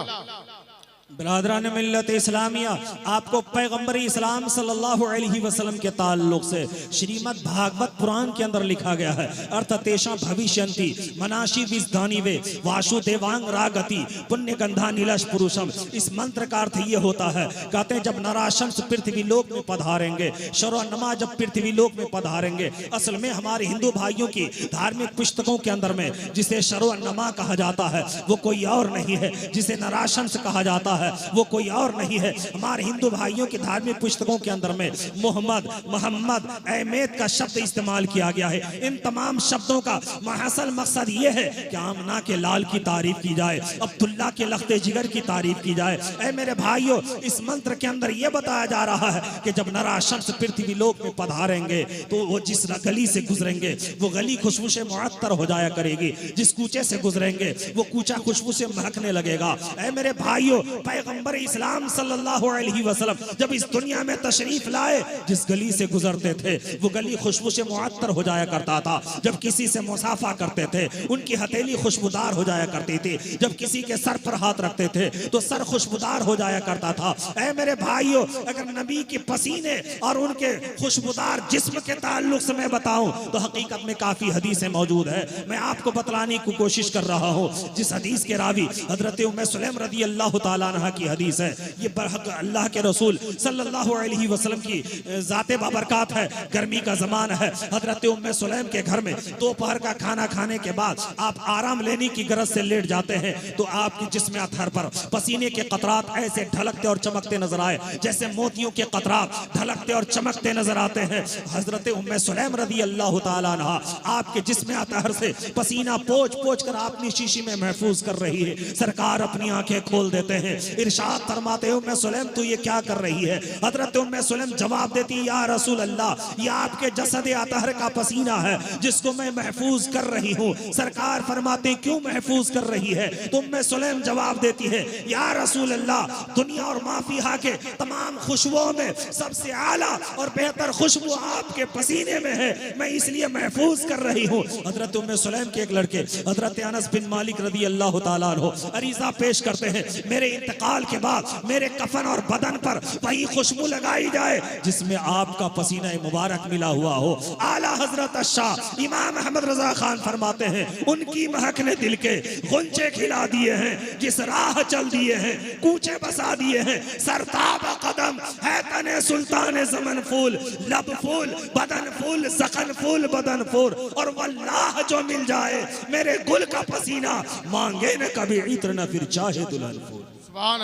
A: बिरादरान मिल्लत इस्लामिया, आपको पैगंबर इस्लाम सल्लल्लाहु अलैहि वसल्लम के ताल्लुक से श्रीमद् भागवत पुराण के अंदर लिखा गया है, अर्थ तेषां भविष्यन्ति मनाशी विजदानी वे वासुदेवांग रागति पुण्य गंधा नीलश पुरुषम। इस मंत्र का अर्थ ये होता है, कहते हैं जब नराशंस पृथ्वी लोक में पधारेंगे, शर्वनमा जब पृथ्वी लोक में पधारेंगे, असल में हमारे हिंदू भाइयों की धार्मिक पुस्तकों के अंदर में जिसे शर्वनमा कहा जाता है वो कोई और नहीं है, जिसे नराशंस कहा जाता है वो कोई और नहीं है। हमारे हिंदू भाइयों की धार्मिक पुस्तकों के अंदर में मोहम्मद, मोहम्मद, अहमेद का शब्द इस्तेमाल किया गया है। इन तमाम शब्दों का महसल मकसद ये है कि आमना के लाल की तारीफ की जाए, अब्दुल्ला के लख्ते जिगर की तारीफ की जाए। ऐ मेरे भाइयों, इस मंत्र के अंदर ये बताया जा रहा है कि जब नराशंस पृथ्वी लोक में पधारेंगे तो वो जिस गली से गुजरेंगे वो गली खुशबू से मुअत्तर हो जाया करेगी, जिस कूचे से गुजरेंगे वो कूचा खुशबू से महकने लगेगा। ऐ मेरे भाइयों, पैगंबर इस्लाम सल्लल्लाहु अलैहि वसल्लम जब इस दुनिया में तशरीफ लाए, जिस गली से गुजरते थे वो गली खुशबू से मुअत्तर हो जाया करता था। जब किसी से मुसाफा करते थे उनकी हथेली खुशबूदार हो जाया करती थी। जब किसी के सर पर हाथ रखते थे तो सर खुशबूदार हो जाया करता था। ऐ मेरे भाइयों, अगर नबी के पसीने और उनके खुशबूदार जिस्म के ताल्लुक से मैं बताऊं तो हकीकत में काफी हदीसें मौजूद है। मैं आपको बतलाने की कोशिश कर रहा हूं। जिस हदीस के रावी हजरत उम्मे सुलैम रदी अल्लाह ताला अन्हा की हदीस है, ये बरहक अल्लाह के रसूल सल्लल्लाहु अलैहि वसल्लम की जाते बाबरकात है। गर्मी का ज़माना है, हजरत उम्मे सुलैम के घर में दोपहर का खाना खाने के बाद आप आराम लेने की गरज से लेट जाते हैं तो आपकी जिस्म अतहर पर पसीने के कतरात ऐसे ढलकते और चमकते नजर आए जैसे मोतियों के कतरात ढलकते और चमकते नजर आते हैं। हजरत उम्मे सुलैम रदी अल्लाह ताला अन्हा आपके जिस्म अतहर से पसीना पोंछ पोंछ कर अपनी शीशी में महफूज कर रही है। सरकार अपनी आंखें खोल देते हैं, इरशाद फरमाते हो, उम्मे सुलैम तू ये क्या कर रही है? हजरत उम्मे सुलैम जवाब देती है, या रसूल अल्लाह, ये आपके जसद अतहर का पसीना है जिसको मैं महफूज कर रही हूँ। सरकार फरमाते हैं, क्यों महफूज कर रही है? तो उम्मे सुलैम जवाब देती है, या रसूल अल्लाह, दुनिया और माफिया के तमाम खुशबुओं में सबसे आला और बेहतर खुशबू आपके पसीने में है, मैं इसलिए महफूज कर रही हूँ। हजरत उम्मे सुलैम के एक लड़के हजरत अनस बिन मालिक रदी अल्लाह ताला अन्हु अरीजा पेश करते हैं, मेरे इंतकाल के बाद मेरे कफन और बदन पर वही खुशबू लगाई जाए जिसमें आपका पसीना मुबारक मिला हुआ हो। आला हजरत शाह इमाम अहमद रजा खान फरमाते हैं, उनकी महक ने दिल के गुंचे खिला दिए हैं, जिस राह चल दिए हैं कूचे बसा दिए हैं। सरताब कदम है तने सुल्तान ज़मन फूल, लब फूल बदन फूल, ज़खन फूल बदन फूल, और वल्लाह जो मिल जाए मेरे गुल का पसीना, मांगे न कभी इत्र न फिर चाहे दुल्हन फूल।
B: सुभान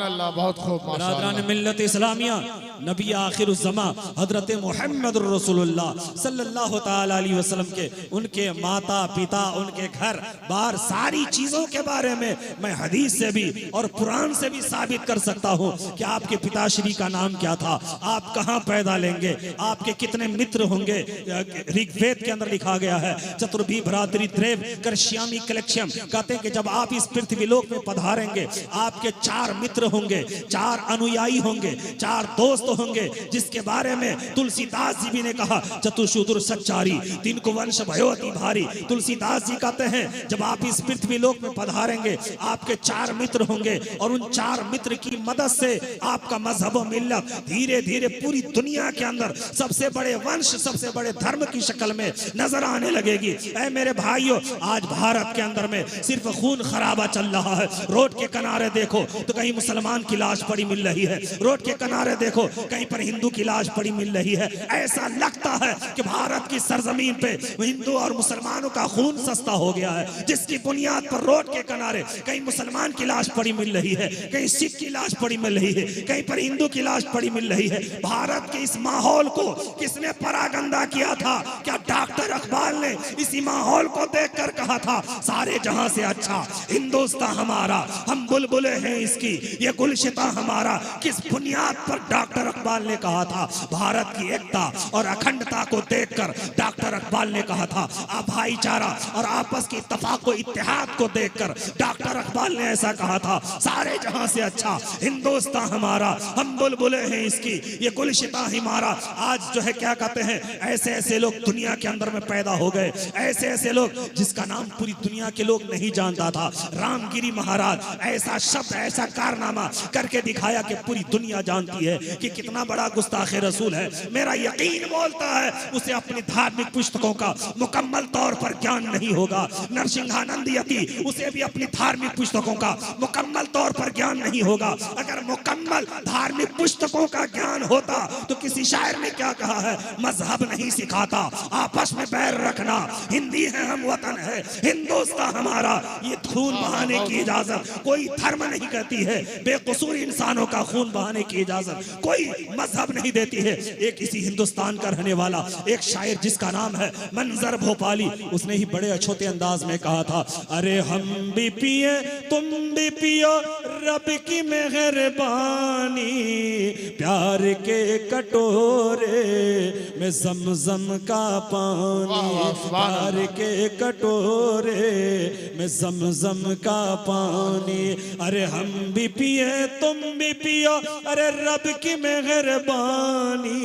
B: अल्लाह, बहुत खूब माशाअल्लाह।
A: बरादरान मिल्लत इस्लामिया, नबी आखिरुज़्ज़मा हजरत मुहम्मद रसूलुल्लाह सल्लल्लाहु ताला अलैहि वसल्लम के उनके माता पिता, उनके घर बार सारी चीज़ों के बारे में मैं हदीस से भी और कुरान से भी साबित कर सकता हूँ कि आपके पिताश्री का नाम क्या था, आप कहाँ पैदा लेंगे, आपके कितने मित्र होंगे। ऋग्वेद के अंदर लिखा गया है, चतुर्भी भ्रातृ द्रेव कर्ष्यामि कलेक्ष्यम, कहते हैं कि जब आप इस पृथ्वीलोक में पधारेंगे आपके 4 मित्र होंगे, 4 अनुयायी होंगे, 4 दोस्त होंगे, जिसके बारे में तुलसीदास जी भी ने कहा, चतुर्शूदुर सच्चारी तीन को वंश भयो अति भारी। तुलसीदास जी कहते हैं जब आप इस पृथ्वीलोक में पधारेंगे आपके 4 मित्र होंगे, और उन 4 मित्र की मदद से आपका मजहब व मिल्लत धीरे धीरे पूरी दुनिया के अंदर सबसे बड़े वंश, सबसे बड़े धर्म की शक्ल में नजर आने लगेगी। ऐ मेरे भाइयों, आज भारत के अंदर में सिर्फ खून खराबा चल रहा है। रोड के किनारे देखो तो कहीं मुसलमान की लाश पड़ी मिल रही है, रोड के किनारे देखो कहीं पर हिंदू की लाश पड़ी मिल रही है। ऐसा लगता है कि भारत की सरजमीन पे हिंदू और मुसलमानों का खून सस्ता हो गया है, जिसकी बुनियाद पर रोड के किनारे कहीं मुसलमान की लाश पड़ी मिल रही है, कहीं सिख की लाश पड़ी मिल रही है, कहीं पर हिंदू की लाश पड़ी मिल रही है। भारत के इस माहौल को किसने परागंदा किया था? क्या डॉक्टर इकबाल ने इसी माहौल को देखकर कहा था, सारे जहां से अच्छा हिंदुस्तान हमारा, हम बुलबुले हैं इसकी, ये गुलशिता हमारा। किस बुनियाद पर डॉक्टर इकबाल ने कहा था? भारत की एकता और अखंडता को देखकर डॉक्टर इकबाल ने कहा था, भाईचारा और आपस की इत्तेफाक को इत्तेहाद को देखकर डॉक्टर इकबाल ने ऐसा कहा था, सारे जहां से अच्छा हिंदुस्तान हमारा, हम बुलबुले हैं इसकी, ये गुलशिता हमारा। आज जो है क्या कहते हैं, ऐसे ऐसे लोग दुनिया के अंदर में पैदा हो गए, ऐसे ऐसे लोग जिसका नाम पूरी दुनिया के लोग नहीं जानता था। रामगिरी महाराज ऐसा शब्द, ऐसा कारनामा करके दिखाया कि पूरी दुनिया जानती है कि कितना बड़ा गुस्ताख रसूल है। मेरा यकीन बोलता है उसे अपनी धार्मिक पुस्तकों का मुकम्मल तौर पर ज्ञान नहीं होगा। नरसिंहानंद यति, उसे भी अपनी धार्मिक पुस्तकों का मुकम्मल तौर पर ज्ञान नहीं होगा। अगर मुकम्मल धार्मिक पुस्तकों का ज्ञान होता तो किसी शायर ने क्या कहा है, मजहब नहीं सिखाता, आपस में बैर रखना, हिंदी है हम वतन है हिंदुस्तान हमारा। ये खून बहाने की इजाजत कोई धर्म नहीं कहती है, बेकसूर इंसानों का खून बहाने की इजाजत कोई मजहब नहीं देती है। एक इसी हिंदुस्तान का रहने वाला एक शायर जिसका नाम है मंजर भोपाली, उसने ही बड़े अछूते अंदाज में कहा था, अरे हम भी पिए तुम भी पियो रब की मेहरबानी, प्यार के कटोरे में ज़मज़म का पानी, प्यार के कटोरे में ज़मज़म का पानी। अरे हम भी पिए तुम भी पियो, अरे रब की मेहरबानी,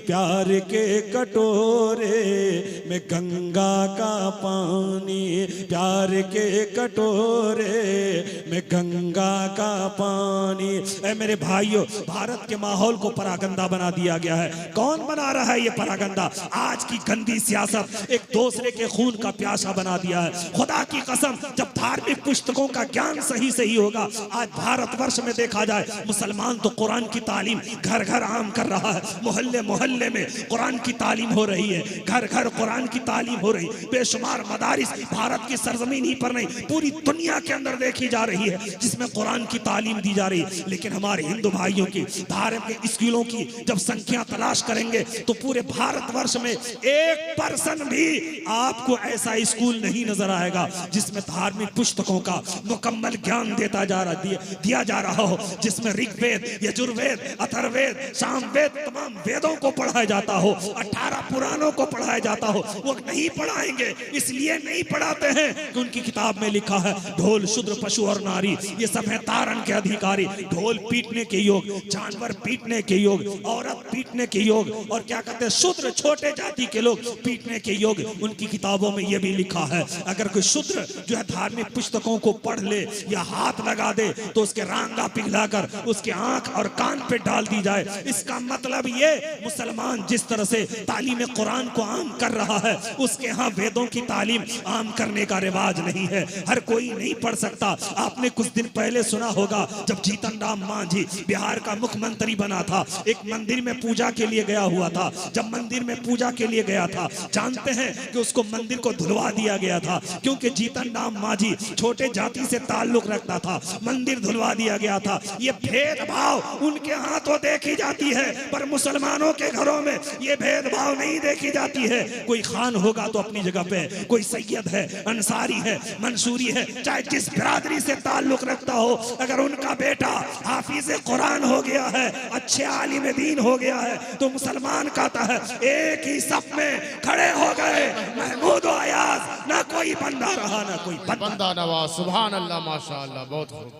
A: प्यार के कटोरे में गंगा का पानी, प्यार के कटोरे में गंगा का पानी। ऐ मेरे भाइयों, भारत के माहौल को परागंदा बना दिया गया है। कौन बना रहा है ये परागंदा? आज की गंदी सियासत एक दूसरे के खून का प्यासा बना दिया है। खुदा की कसम, जब धार्मिक पुस्तकों का ज्ञान सही सही होगा, आज भारतवर्ष में देखा जाए मुसलमान तो कुरान की तालीम घर घर आम कर रहा है, मोहल्ले मोहल्ले में कुरान की तालीम हो रही है, घर घर कुरान की तालीम हो रही, बेशुमार मदारिस भारत की सरजमीन ही पर नहीं पूरी दुनिया के अंदर देखी जा रही है जिसमें कुरान की तालीम दी जा रही है। लेकिन हमारे हिंदू भाइयों की धार्मिक स्कूलों की जब संख्या तलाश करेंगे तो पूरे भारतवर्ष में 1% भी आपको ऐसा स्कूल नहीं नजर आएगा जिसमें धार्मिक पुस्तकों का मुकम्मल ज्ञान दिया जा रहा हो, जिसमें ऋग्वेद, यजुर्वेद, अथर्ववेद, सामवेद, तमाम वेदों को पढ़ाया जाता हो, 18 पुराणों को पढ़ाया जाता हो, वो नहीं पढ़ाएंगे। इसलिए नहीं पढ़ाते हैं कि उनकी किताब में लिखा है ढोल शूद्र पशु और नारी ये सब है तारण के अधिकारी। ढोल पीटने के योग, जानवर पीटने के योग, औरत पीटने के योग, और क्या कहते हैं शूद्र छोटे जाति के लोग पीटने के योग। उनकी किताबों में यह भी लिखा है अगर कोई शूद्र जो है धार्मिक पुस्तकों को पढ़ ले या हाथ लगा दे तो उसके रांगा पिघलाकर उसके आंख और कान पे डाल दी जाए। इसका मतलब ये मुसलमान जिस तरह से तालीम कुरान को आम कर रहा है उसके यहाँ वेदों की तालीम आम करने का रिवाज नहीं है। हर कोई नहीं पढ़ सकता। आपने कुछ दिन पहले सुना होगा जब जीतन राम मांझी बिहार का मुख्यमंत्री बना था, एक मंदिर में पूजा के लिए गया हुआ था। जब मंदिर में पूजा के लिए गया था, जानते हैं कि उसको मंदिर को धुलवा दिया गया था क्योंकि जीतन राम मांझी छोटे जाति से ताल्लुक रखता था। मंदिर धुलवा दिया गया था। ये भेदभाव उनके यहाँ तो देखी जाती है पर मुसलमानों के घरों में ये भेदभाव नहीं देखी जाती है। कोई खान होगा तो अपनी जगह पे, कोई सैयद है, अंसारी है, मंसूरी है, चाहे जिस बिरादरी से ताल्लुक रखता हो, अगर उनका बेटा हाफिज कुरान हो गया है, अच्छे आलिम दीन हो गया है तो मुसलमान कहता है एक ही सफ में खड़े हो गए महमूद अयाज, ना कोई बंदा रहा ना कोई
B: बंदा नवाज। सुभान अल्लाह, माशाअल्लाह, बहुत खूब।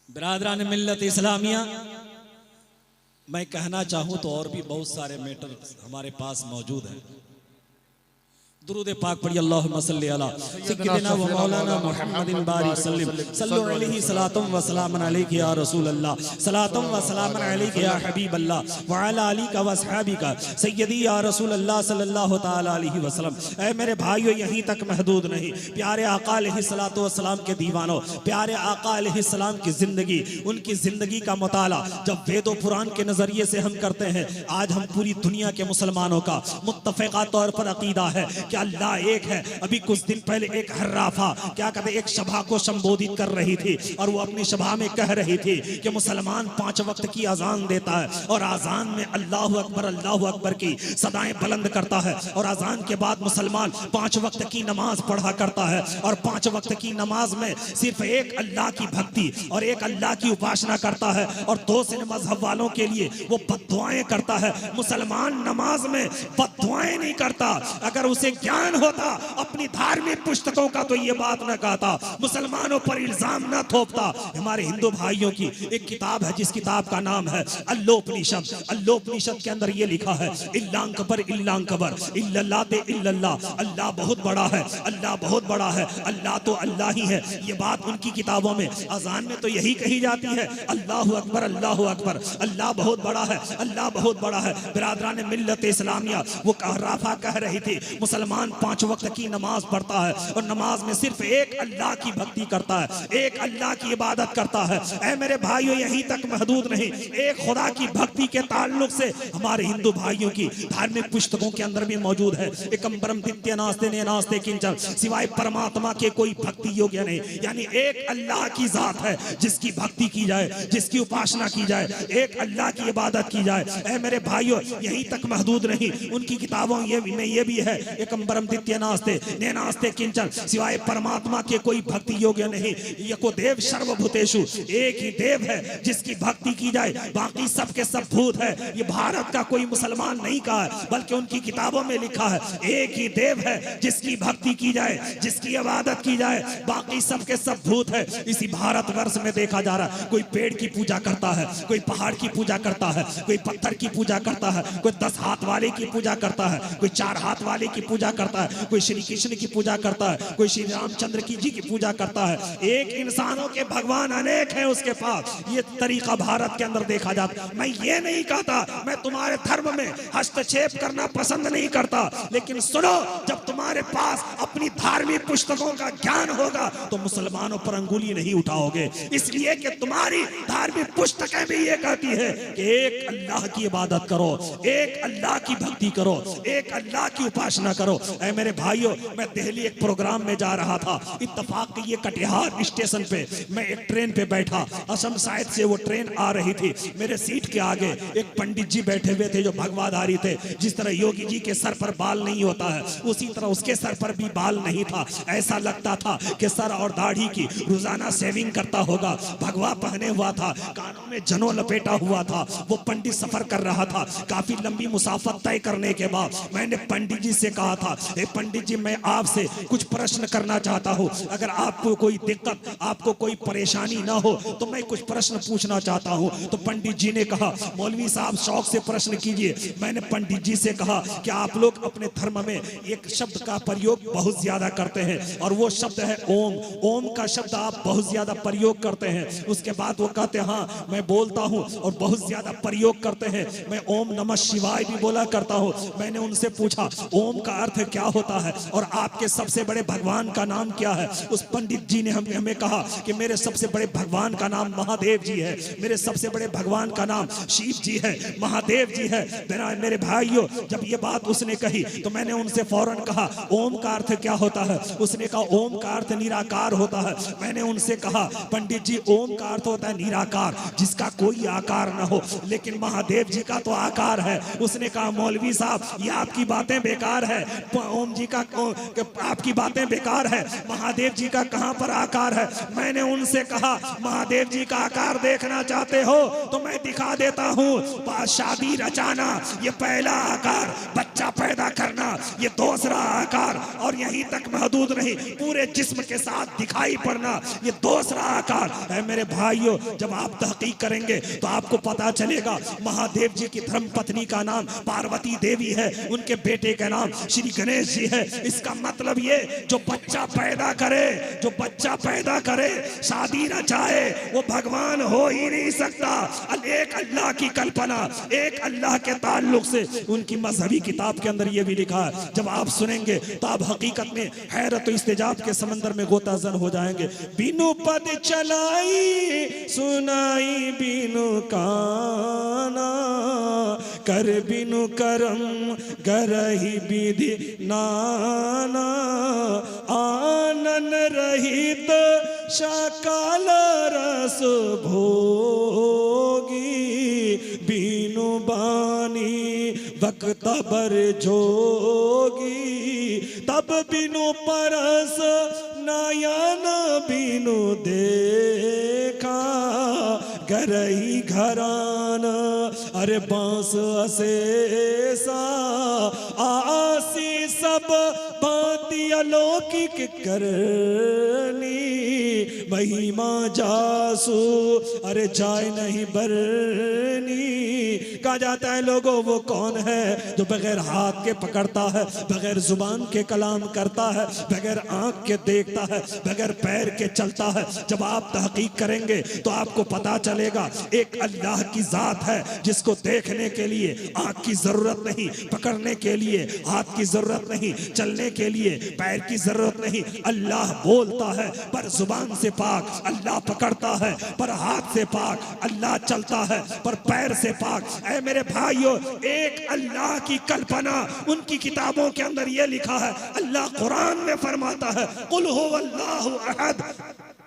A: बिरादरान मिल्लत इस्लामिया, मैं कहना चाहूं तो और भी बहुत सारे मैटर हमारे पास मौजूद हैं। दुरूद पाक पढ़िए अल्लाहुम्मा सल्ली अला सय्यिदिना व मौलाना मुहम्मदिन बारिक सल्लिम सल्लु अलैहि सलातुम व सलामुन अलैका या रसूल अल्लाह सलातुम व सलामुन अलैका या हबीब अल्लाह व अला आलिका व असहाबिका सय्यदी या रसूल अल्लाह सल्लल्लाहु तआला अलैहि वसल्लम। ऐ मेरे भाइयों, यहीं तक महदूद नहीं, प्यारे आका अलैहि सलातो व सलाम के दीवानों, प्यारे आका अलैहि सलाम की जिंदगी, उनकी जिंदगी का मुताला जब वेदो पुराण के नजरिए से हम करते हैं, आज हम पूरी दुनिया के मुसलमानों का मुत्तफिका तौर पर अकीदा है कि अल्लाह एक है। अभी कुछ दिन पहले एक हर्राफा क्या कहते एक सभा को संबोधित कर रही थी और वो अपनी सभा में कह रही थी कि मुसलमान 5 वक्त की अजान देता है और अजान में अल्लाहु अकबर की सदाएं बुलंद करता है और अजान के बाद मुसलमान 5 वक्त की नमाज पढ़ा करता है और 5 वक्त की नमाज में सिर्फ एक अल्लाह की भक्ति और एक अल्लाह की उपासना करता है और 2 मजहब वालों के लिए वो बद्दुआएं करता है। मुसलमान नमाज में बद्दुआएं नहीं करता। अगर उसे ज्ञान होता अपनी धार्मिक पुस्तकों का तो ये बात न कहता, मुसलमानों पर इल्जाम न थोपता। हमारे हिंदू भाइयों की एक किताब है जिस किताब का नाम है अल्लोपनिषद। अल्लोपनिषद के अंदर ये लिखा है इल्लांकबर इल्लांकबर इल्लल्लाह ते इल्लल्लाह, अल्लाह बहुत बड़ा है, अल्लाह बहुत बड़ा है, अल्लाह तो अल्लाह ही है। ये बात उनकी किताबों में अजान में तो यही कही जाती है अल्लाहु अकबर अल्लाहु अकबर, अल्लाह बहुत बड़ा है, अल्लाह बहुत बड़ा है। बिरादरान मिल्लत इस्लामिया, वो राफा कह रही थी मुसलमान 5 वक्त की नमाज पढ़ता है और नमाज में सिर्फ एक अल्लाह की भक्ति करता है, एक अल्लाह की इबादत करता है। ऐ मेरे भाइयों, यहीं तक महदूद नहीं, एक खुदा की भक्ति के ताल्लुक से हमारे हिंदू भाइयों की धार्मिक पुस्तकों के अंदर भी मौजूद है एकम्बरम द्वितीय नास्ते ने नास्ते किंचन, सिवाय परमात्मा के कोई भक्ति योग्य नहीं। यानी एक अल्लाह की जात है जिसकी भक्ति की जाए, जिसकी उपासना की जाए, एक अल्लाह की इबादत की जाए। ऐ मेरे भाइयों, यहीं तक महदूद नहीं, उनकी किताबों में ये भी है एकम्बरम द्वितीय नास्ते ने नास्ते किंचन, सिवाय परमात्मा के कोई भक्ति योग्य नहीं। एको देव सर्वभूतेषु, एक ही देव है जिसकी भक्ति की जाए, बाकी सब के सब भूत है। ये भारत का कोई मुसलमान नहीं कहा है बल्कि उनकी किताबों में लिखा है एक ही देव है जिसकी भक्ति की जाए, जिसकी इबादत की जाए, बाकी सब के सब भूत है। इसी भारतवर्ष में देखा जा रहा है कोई पेड़ की पूजा करता है, कोई पहाड़ की पूजा करता है, कोई पत्थर की पूजा करता है, कोई 10 हाथ वाले की पूजा करता है, कोई 4 हाथ वाले की पूजा करता है, कोई श्री कृष्ण की पूजा करता है, कोई श्री रामचंद्र की जी की पूजा करता है। एक इंसानों के भगवान अनेक हैं उसके पास। ये तरीका भारत के अंदर देखा जाता। मैं ये नहीं कहता, मैं तुम्हारे धर्म में हस्तक्षेप करना पसंद नहीं करता, लेकिन सुनो, जब तुम्हारे पास अपनी धार्मिक पुस्तकों का ज्ञान होगा तो मुसलमानों पर अंगुली नहीं उठाओगे। इसलिए कि तुम्हारी धार्मिक पुस्तकें भी ये कहती है कि एक अल्लाह की इबादत करो, एक अल्लाह की भक्ति करो, एक अल्लाह की उपासना करो। ऐ मेरे भाइयों, मैं दिल्ली एक प्रोग्राम में जा रहा था, इत्तेफाक के ये कटिहार स्टेशन पे मैं एक ट्रेन पे बैठा, असम साइड से वो ट्रेन आ रही थी। मेरे सीट के आगे एक पंडित जी बैठे हुए थे जो भगवाधारी थे। जिस तरह योगी जी के सर पर बाल नहीं होता है, उसी तरह उसके सर पर भी बाल नहीं था। ऐसा लगता था कि सर और दाढ़ी की रोजाना शेविंग करता होगा। भगवा पहने हुआ था, कानों में जनो लपेटा हुआ था। वो पंडित सफर कर रहा था। काफी लंबी मुसाफत तय करने के बाद मैंने पंडित जी से कहा था, ए पंडित जी, मैं आपसे कुछ प्रश्न करना चाहता हूँ। अगर आपको कोई दिक्कत, आपको कोई परेशानी ना हो तो मैं कुछ प्रश्न पूछना चाहता हूँ। तो पंडित जी ने कहा, मौलवी साहब शौक से प्रश्न कीजिए। मैंने पंडित जी से कहा कि आप लोग अपने धर्म में एक शब्द का प्रयोग बहुत ज्यादा करते हैं और वो शब्द है ओम। ओम का शब्द आप बहुत ज्यादा प्रयोग करते हैं। उसके बाद वो कहते हैं, हाँ मैं बोलता हूँ और बहुत ज्यादा प्रयोग करते हैं, मैं ओम नमः शिवाय भी बोला करता हूँ। मैंने उनसे पूछा ओम का अर्थ क्या होता है और आपके सबसे बड़े भगवान का नाम क्या है। उस पंडित जी ने हमें कहा कि मेरे सबसे बड़े भगवान का नाम महादेव जी है, मेरे सबसे बड़े भगवान का नाम शिव जी है, महादेव जी है। मेरे भाइयों, जब ये बात उसने कही तो मैंने उनसे फौरन कहा ओम का अर्थ क्या होता है। उसने कहा ओम का अर्थ निराकार होता है। मैंने उनसे कहा पंडित जी, ओम का अर्थ होता है निराकार, जिसका कोई आकार न हो, लेकिन महादेव जी का तो आकार है। उसने कहा मौलवी साहब, ये आपकी बातें बेकार है, ओम जी का आपकी बातें बेकार है, महादेव जी का कहां पर आकार है। मैंने उनसे कहा महादेव जी का आकार देखना चाहते हो तो मैं दिखा देता हूं। शादी रचाना ये पहला आकार, बच्चा पैदा करना ये दूसरा आकार, और यहीं तक महदूद नहीं, पूरे जिस्म के साथ दिखाई पड़ना ये दूसरा आकार है। मेरे भाइयों, जब आप तहकीक करेंगे तो आपको पता चलेगा महादेव जी की धर्म पत्नी का नाम पार्वती देवी है, उनके बेटे का नाम श्री गणेश जी है। इसका मतलब ये, जो बच्चा पैदा करे, जो बच्चा पैदा करे, शादी रचाए, वो भगवान हो ही नहीं सकता। एक अल्लाह की कल्पना, एक अल्लाह के ताल्लुक से। उनकी मजहबी किताब के अंदर ये भी लिखा है, जब आप सुनेंगे तो आप हकीकत में हैरत इस्तेजाब के समंदर में गोताजन हो जाएंगे। बिनु पद चलाई सुनाई बिनु काना, कर बिनु करम गरही विधि नाना, आनन रहित शाकाल रस भोगी, बिनु बानी वक्त बर जोगी, तब बिनु परस नयन बिनु देखा, गरही घरान अरे बांस असेसा, आसी सब भांति अलौकिक करनी, महिमा जासू अरे जाय नहीं बरनी। कहा जाता है लोगों, वो कौन है जो बगैर हाथ के पकड़ता है, बगैर जुबान के कलाम करता है, बगैर आंख के देखता है, बगैर पैर के चलता है। जब आप तहकीक करेंगे तो आपको पता चलेगा एक अल्लाह की जात है जिसको देखने के लिए आंख की जरूरत नहीं, पकड़ने के लिए हाथ की जरूरत नहीं, चलने के लिए पैर की जरूरत नहीं। अल्लाह बोलता है पर जुबान से पाक, अल्लाह पकड़ता है पर हाथ से पाक, अल्लाह चलता है पर पैर से पाक। ऐ मेरे भाइयों, एक अल्लाह की कल्पना उनकी किताबों के अंदर यह लिखा है। अल्लाह कुरान में फरमाता है, कुल हुवल्लाहु अहद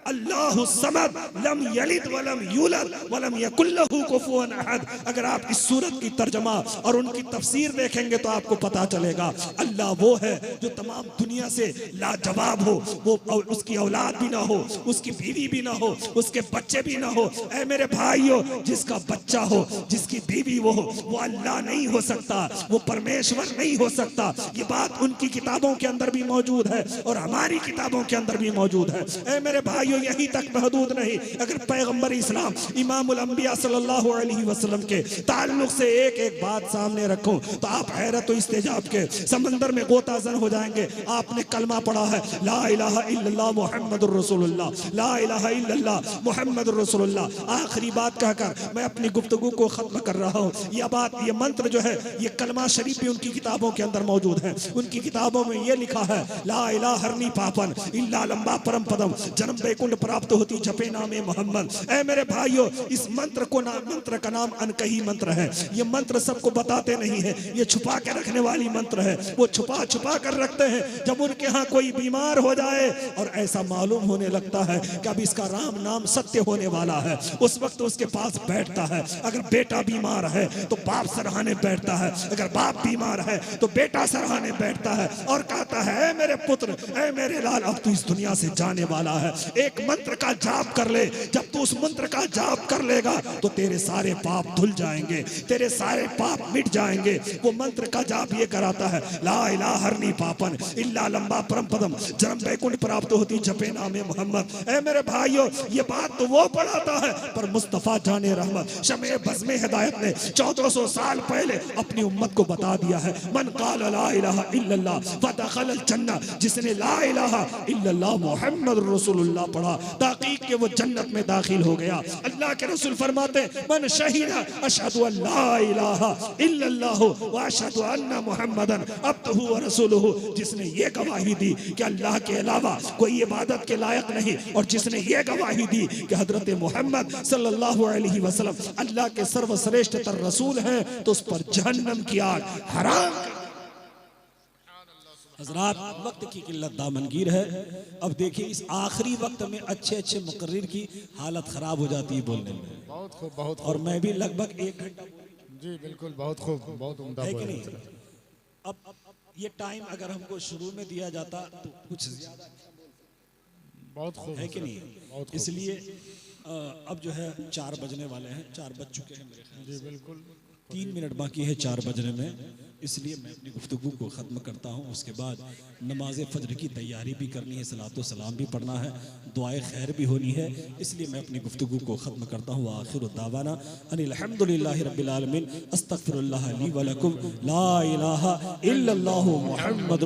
A: अल्लाहु समद लम यलिद वलम यूलद वलम यकुल लहू कुफुवन अहद। अगर आप इस सूरत की तर्जमा और उनकी तफसीर देखेंगे तो आपको पता चलेगा अल्लाह वो है जो तमाम दुनिया से लाजवाब हो, वो उसकी औलाद भी ना हो, उसकी बीवी भी ना हो, उसके बच्चे भी ना हो। ऐ मेरे भाइयों, जिसका बच्चा हो, जिसकी बीवी वो अल्लाह नहीं हो सकता, वो परमेश्वर नहीं हो सकता। ये बात उनकी किताबों के अंदर भी मौजूद है और हमारी किताबों के अंदर भी मौजूद है। ऐ मेरे भाइयों, यहीं तक महदूद नहीं, अगर पैगंबर इस्लाम इमामुल अंबिया सल्लल्लाहु अलैहि वसल्लम के ताल्लुक से एक एक बात सामने रखूं तो आप हैरत इस्तेजाब के समंदर में गोताजन हो जाएंगे। आपने कलमा पढ़ा है, ला इलाहा इल्लल्लाह मुहम्मदुर रसूलुल्लाह, ला इलाहा इल्लल्लाह मुहम्मदुर रसूलुल्लाह। आखिरी बात कहकर मैं अपनी गुफ्तगू को खत्म कर रहा हूं। यह बात, ये मंत्र जो है, ये कलमा शरीफ भी उनकी किताबों के अंदर मौजूद है। उनकी किताबों में यह लिखा है, ला इलाहा हरनी पापन इल्ला लंबा परम पदम, जन्म
C: बैकुंठ प्राप्त होती जपे नामे मोहम्मद। ऐ मेरे भाइयों, इस मंत्र को मंत्र का नाम अनकही मंत्र है। ये मंत्र सबको बताते नहीं है, ये छुपा के रखने वाली मंत्र है। वो छुपा छुपा कर रखते हैं। जब उनके यहाँ कोई बीमार हो जाए और ऐसा मालूम होने लगता है कि अब इसका राम नाम सत्य होने वाला है, उस वक्त उसके पास बैठता है। अगर बेटा बीमार है तो बाप सराहने बैठता है, अगर बाप बीमार है तो बेटा सराहने बैठता है और कहता है, ऐ मेरे पुत्र, ऐ मेरे लाल, अब तू इस दुनिया से जाने वाला है। एक मंत्र का जाप कर ले। जब तू उस मंत्र का जाप कर लेगा तो तेरे सारे पाप धुल जाएंगे, तेरे सारे पाप मिट जाएंगे। वो मंत्र का जाप ये कराता है, ला इलाहा हरनी पापन इल्ला लंबा परम पदम, जन्म बैकुंठ प्राप्त होती जपे नामे मोहम्मद। ऐ मेरे भाइयों, ये बात तो वो पढ़ाता है, पर मुस्तफा जाने रहमत शमे बज़्मे हिदायत ने 1400 साल पहले अपनी उम्मत को बता दिया है। मन क़ाल ला इलाहा इल्लल्लाह फ़दख़ल अल जन्नह, जिसने ला इलाहा इल्लल्लाह मुहम्मद रसूलुल्लाह पढ़ा, ताक़ीक़ के वो जन्नत में दाखिल हो गया। अल्लाह के रसूल फरमाते, मन शहीदा अशहदु अल्ला इलाहा इल्लल्लाह व अशहदु अन्ना मुहम्मदन अब्दुहु व रसूलुहु, जिसने ये गवाही दी कि अल्लाह के अलावा कोई इबादत के लायक नहीं, और जिसने ये गवाही दी कि हजरत मोहम्मद सल्लल्लाहु अलैहि वसल्लम अल्लाह के सर्वश्रेष्ठ तर रसूल हैं, तो उस पर जहन्नम की आग हराम कर। हजरात, वक्त की किल्लत दामनगीर है। अब देखिए, इस आखिरी वक्त में अच्छे अच्छे मुकर्रिर की हालत खराब हो जाती है बोलने में।
B: बहुत खूब, बहुत
C: और मैं भी लगभग 1 घंटा
B: जी बिल्कुल, बहुत खूब, बहुत उम्दा
C: है कि
B: बोले।
C: नहीं। अब ये टाइम अगर हमको शुरू में दिया जाता तो कुछ ज्यादा
B: बहुत खूब
C: है कि नहीं।
B: बहुत खूब।
C: इसलिए अब जो है 4 बजने वाले हैं, 4 बज चुके हैं मेरे ख्याल
B: जी बिल्कुल।
C: 3 मिनट बाकी है 4 बजने में। इसलिए मैं अपनी गुफ्तगू को ख़त्म करता हूँ। उसके बाद नमाज फ़जर की तैयारी भी करनी है, सलातो सलाम भी पढ़ना है, दुआए खैर भी होनी है। इसलिए मैं अपनी गुफ्तगू को ख़त्म करता हूँ। आखिर दावाना अनिल हम्दुलिल्लाहि रब्बिल आलमीन, अस्तगफिरुल्लाह ली व लकुम, ला इलाहा इल्लल्लाहु मुहम्मद।